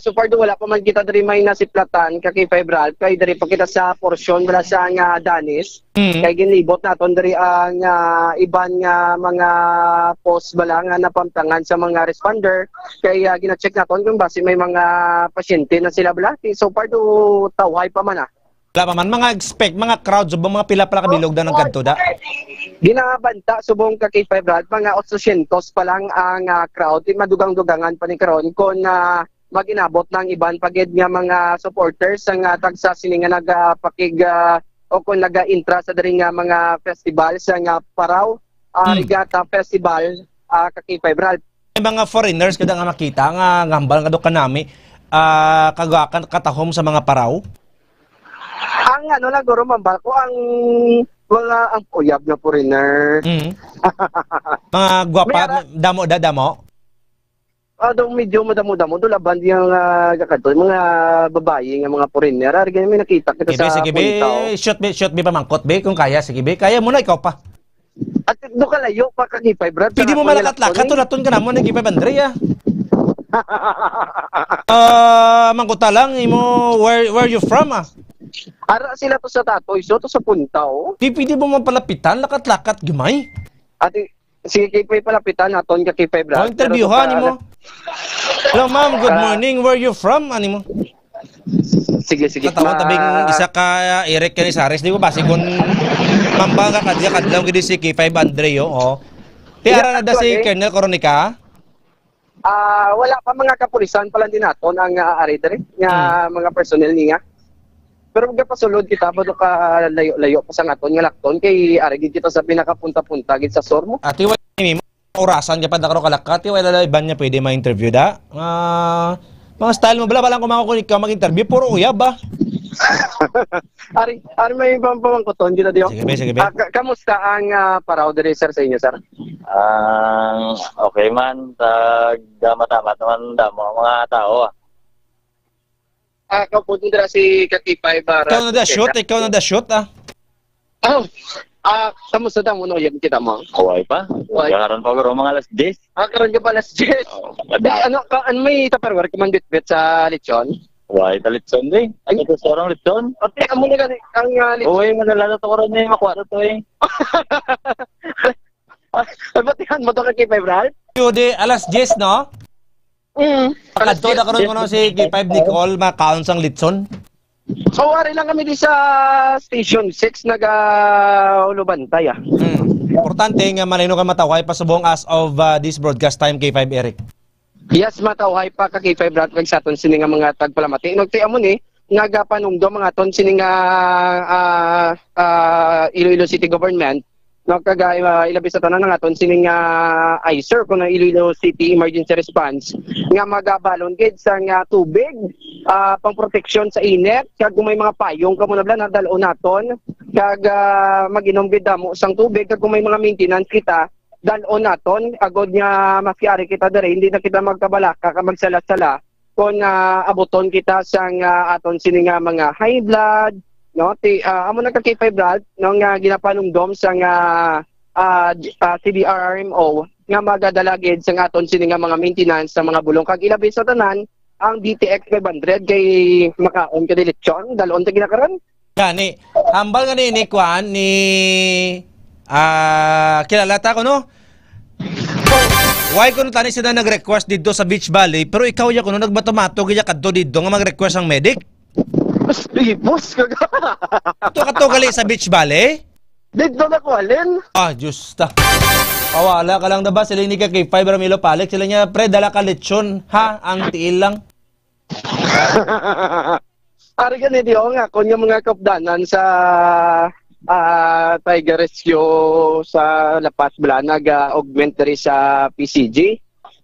So far do wala pa man kita diri may nasiplatan kay Febral kay diri pa kita sa porsyon wala sa nga Danis kay ginlibot naton diri ang iban nga mga post bala nga napamtangan sa mga responder kay gina-check naton kung base may mga pasyente na sila bala. So far do tawhay pa man Wala pa man mga expect mga crowd subong mga pila pala kabilog da ng kadto da. Ginabanta subong kay Febral mga 800 pa lang ang crowd madugang-dugangan pa ni karon kon maginabot ng iban pagid nga mga supporters ang tagsa sini nga nagapakig o kung naga-intra sa diri nga mga festival sa nga Paraw Regatta Festival kay Febral. May mga foreigners kada nga makita nga ngambal nga do kanami kagakan katahom sa mga Paraw. Ang ano lang guro mambal ko ang mga ang uyab na foreigner. Mga gwapa damo. Dong medyo madamo-damo do laban yung kakadto mga babae nga mga foreigner ari may nakita kita sa puntaw. Shot be pamangkot be kung kaya sige be kaya mo na ikaw pa. At do kalayo pa kay Brad. Pwede mo malakat-lakat tulaton ka namon nag Andrea. Mangkota lang imo where you from Ara sila to sa Tatoy so to sa puntaw. Pwede mo mapalapitan lakat-lakat gimay. Ate sige kay palapitan naton kay Brad. Interviewhan mo. Hello ma'am, good morning. Where you from? Ani mo? Sige. Katawan tabing isa ka Eric Canizares. Di ko basi kung mambanga ka diya kadlaw gidi si K5 Andreo. Tiara na da si Colonel Coronica? Wala pa mga kapulisan pala din naton ang ari dere nga mga personnel niya. Pero mga pasulod kita ba do ka layo-layo pa sa ngaton nga lakton kay ari gid kita sa pinakapunta-punta gid sa Sormo. Ati wa mi orasan ka pa da karo kalakat wala iban niya pwede ma-interview da. Mga style mo bala lang kumakunik ka mag-interview puro uyab ba? Ari may ibang pamangkoton dito diyo. Sige. Kamusta ang Paraw diri sir sa inyo sir? Okay man, tag matamat naman damo mga tao. kapunto dira si Kaki-5. Ikaw na da shoot, ah. Kamusta daw mo no yan kita mo? Kaway pa. Karon pa garo mga alas 10. Karon ka pa alas 10. Ano may tupperware ka man bitbit sa lechon? Kaway ta lechon din. Ay ito sorong lechon. Ate amo na gani ang lechon. Oy, manalala to karon ni makwaro to eh. Ay batihan mo to Kaki-5 Brad? Yode alas 10 no? Pakadto na karon ko si K5 Nicole makaon sang litson. So, wari lang kami di sa Station 6 nag-ulubantay Importante nga malino ka mataway pa subong as of this broadcast time K5 Eric. Yes, mataway pa ka K5 Brad sa aton sini nga mga tagpalamati. Nagti amo ni nagapanungdo mga aton sini nga Iloilo City Government ilabi sa tanan nga aton sini nga ICER kuno Iloilo City Emergency Response nga magabalon gid sa nga tubig pang proteksyon sa init kag kung may mga payong kamo na bala nadalo naton kag maginom gid damo sang tubig kag kung may mga maintenance kita dalo naton agod nga makiari kita dere hindi na kita magkabalaka kag magsala-sala kung abuton kita sang aton sini nga mga high blood no amo na ka K5 Brad no nga ginapanungdom sa nga CDRRMO nga magadalagid sa aton sini nga mga maintenance sa mga bulong kag ilabi sa tanan ang DTX 500 kay makaon ka dilitsyon dalon ta ginakaron gani hambal nga ni Kwan ni kilala ta ko no why kuno tani sila nag-request dito sa Beach Valley pero ikaw ya kuno nagbatomato giya kadto dito nga mag-request ang medic. Boss ka Ito gali sa Beach Valley? Dito na ko alin? Diyos ta. Pawala ka lang na ba? Sila ni ka kay Five Ramilo Palik. Sila niya, pre, dala ka lechon. Ha? Ang tiil lang. Ari ka ni Dio nga, kung yung mga kapdanan sa Tiger Rescue sa Lapas Bala, nag-augment rin sa PCG.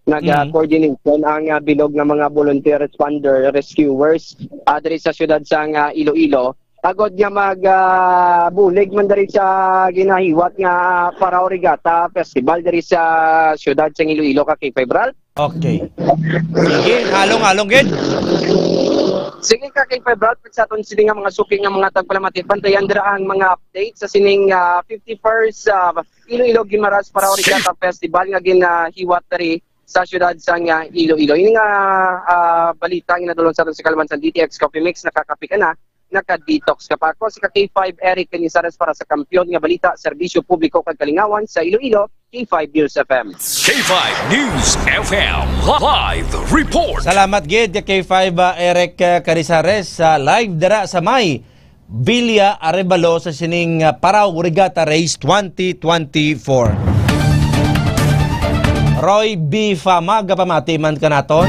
Nag-coordination ang bilog ng mga volunteer responder rescuers diri sa syudad sa Iloilo. Agod nga mag-bulig man diri sa ginahiwat nga Parao Regatta Festival diri sa syudad sa Iloilo ka K5 Brad. Okay. Sige, halong gid. Sige ka K5 Brad sa aton sini nga mga suki nga mga tagpalamati bantayan dira ang mga update sa sining 51st Iloilo Guimaras Parao Regatta Festival nga ginahiwat diri sa syudad sa Iloilo. Ini nga balita nga nadulong sa aton sa Kalamansan DTX Coffee Mix nakakapi ka na naka-detox ka pa ako si K5 Eric Canizares para sa Kampiyon nga balita serbisyo publiko kag kalingawan sa Iloilo K5 News FM. K5 News FM live report. Salamat gid K5 Eric Canizares sa live dira sa May Villa Arevalo sa sining Parao Regatta Race 2024. Roy B. Fama, gapamati man ka naton.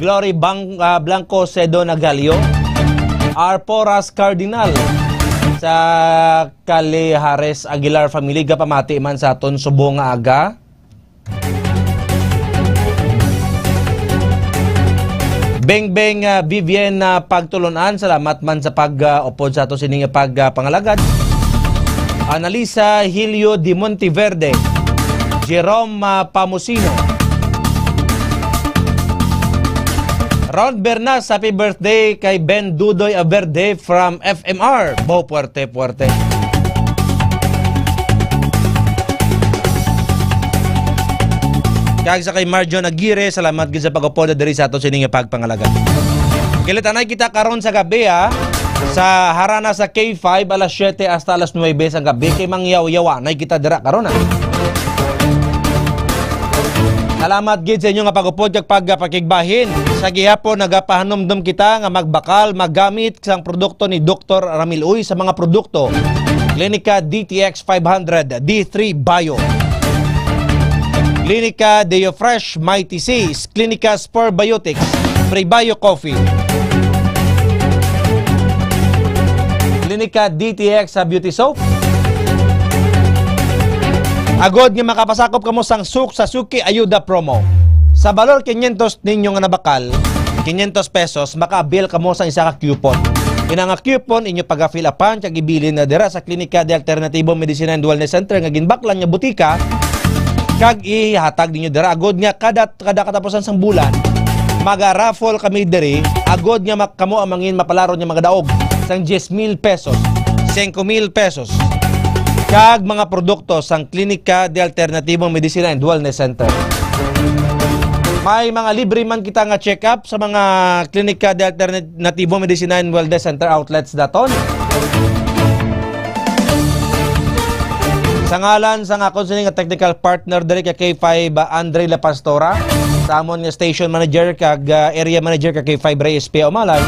Glory Blanco Cedo Nagalio. Arporas Cardinal sa Calihares Aguilar family, gapamati man sa aton subong nga aga. Beng Vivian pagtulunan, salamat man sa pag-upod sa ato sining pagpangalagad. Analisa Hilio Di Monteverde. Jerome Pamusino. Ron Bernas, happy birthday kay Ben Dudoy Averde from FMR. Bo, puerte. Kag sa kay Marjon Aguirre, salamat gid sa pag-upod diri sa ato sining pagpangalaga. Kilitanay kita karon sa gabi sa harana sa K5 alas 7 hasta alas 9 sa gabi kay mangyaw-yawanay kita dira karon Salamat gid sa inyo nga pag-upod kag pagpakigbahin. Sa gihapon nagapahanomdom kita nga magbakal maggamit sang produkto ni Dr. Ramil Uy sa mga produkto. Klinika DTX 500 D3 Bio. Klinika Deo Fresh Mighty Seas, Klinika Spur Biotics, Prebio Coffee. Klinika DTX sa Beauty Soap. Agod nga makapasakop kamo sang sa Suki Ayuda promo. Sa balor 500 ninyo nga nabakal, 500 pesos maka-avail kamo sa isa ka coupon. Ina nga coupon inyo pag-fill upan kag ibilin na dira sa Klinika de Alternativo Medicine and Wellness Center nga ginbaklan nga butika kag ihatag ninyo dira agod nga kada katapusan sang bulan Maga-raffle kami diri, agod nga kamo amangin mapalaro niya mga daog sang 10,000 pesos, 5,000 pesos. Kag mga produkto sang Klinika de Alternatibong Medicina and Wellness Center. May mga libre man kita nga check-up sa mga Klinika de Alternatibong Medicina and Wellness Center outlets daton. Sa ngalan sa nga konseling nga technical partner diri ka K5 Andre La Pastora, sa amon nga station manager kag area manager ka K5 Reyes P. Omalay,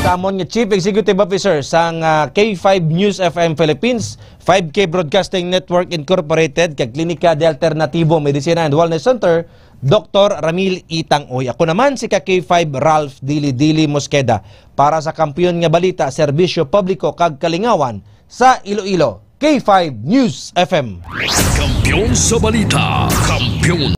sa amon nga chief executive officer sang K5 News FM Philippines, 5K Broadcasting Network Incorporated kag Klinika de Alternativo Medicina and Wellness Center, Dr. Ramil Itangoy. Ako naman si K5 Ralph Dili Mosqueda para sa kampiyon nga balita, serbisyo publiko kag kalingawan sa Iloilo. K5 News FM. Kampiyon sa balita, kampiyon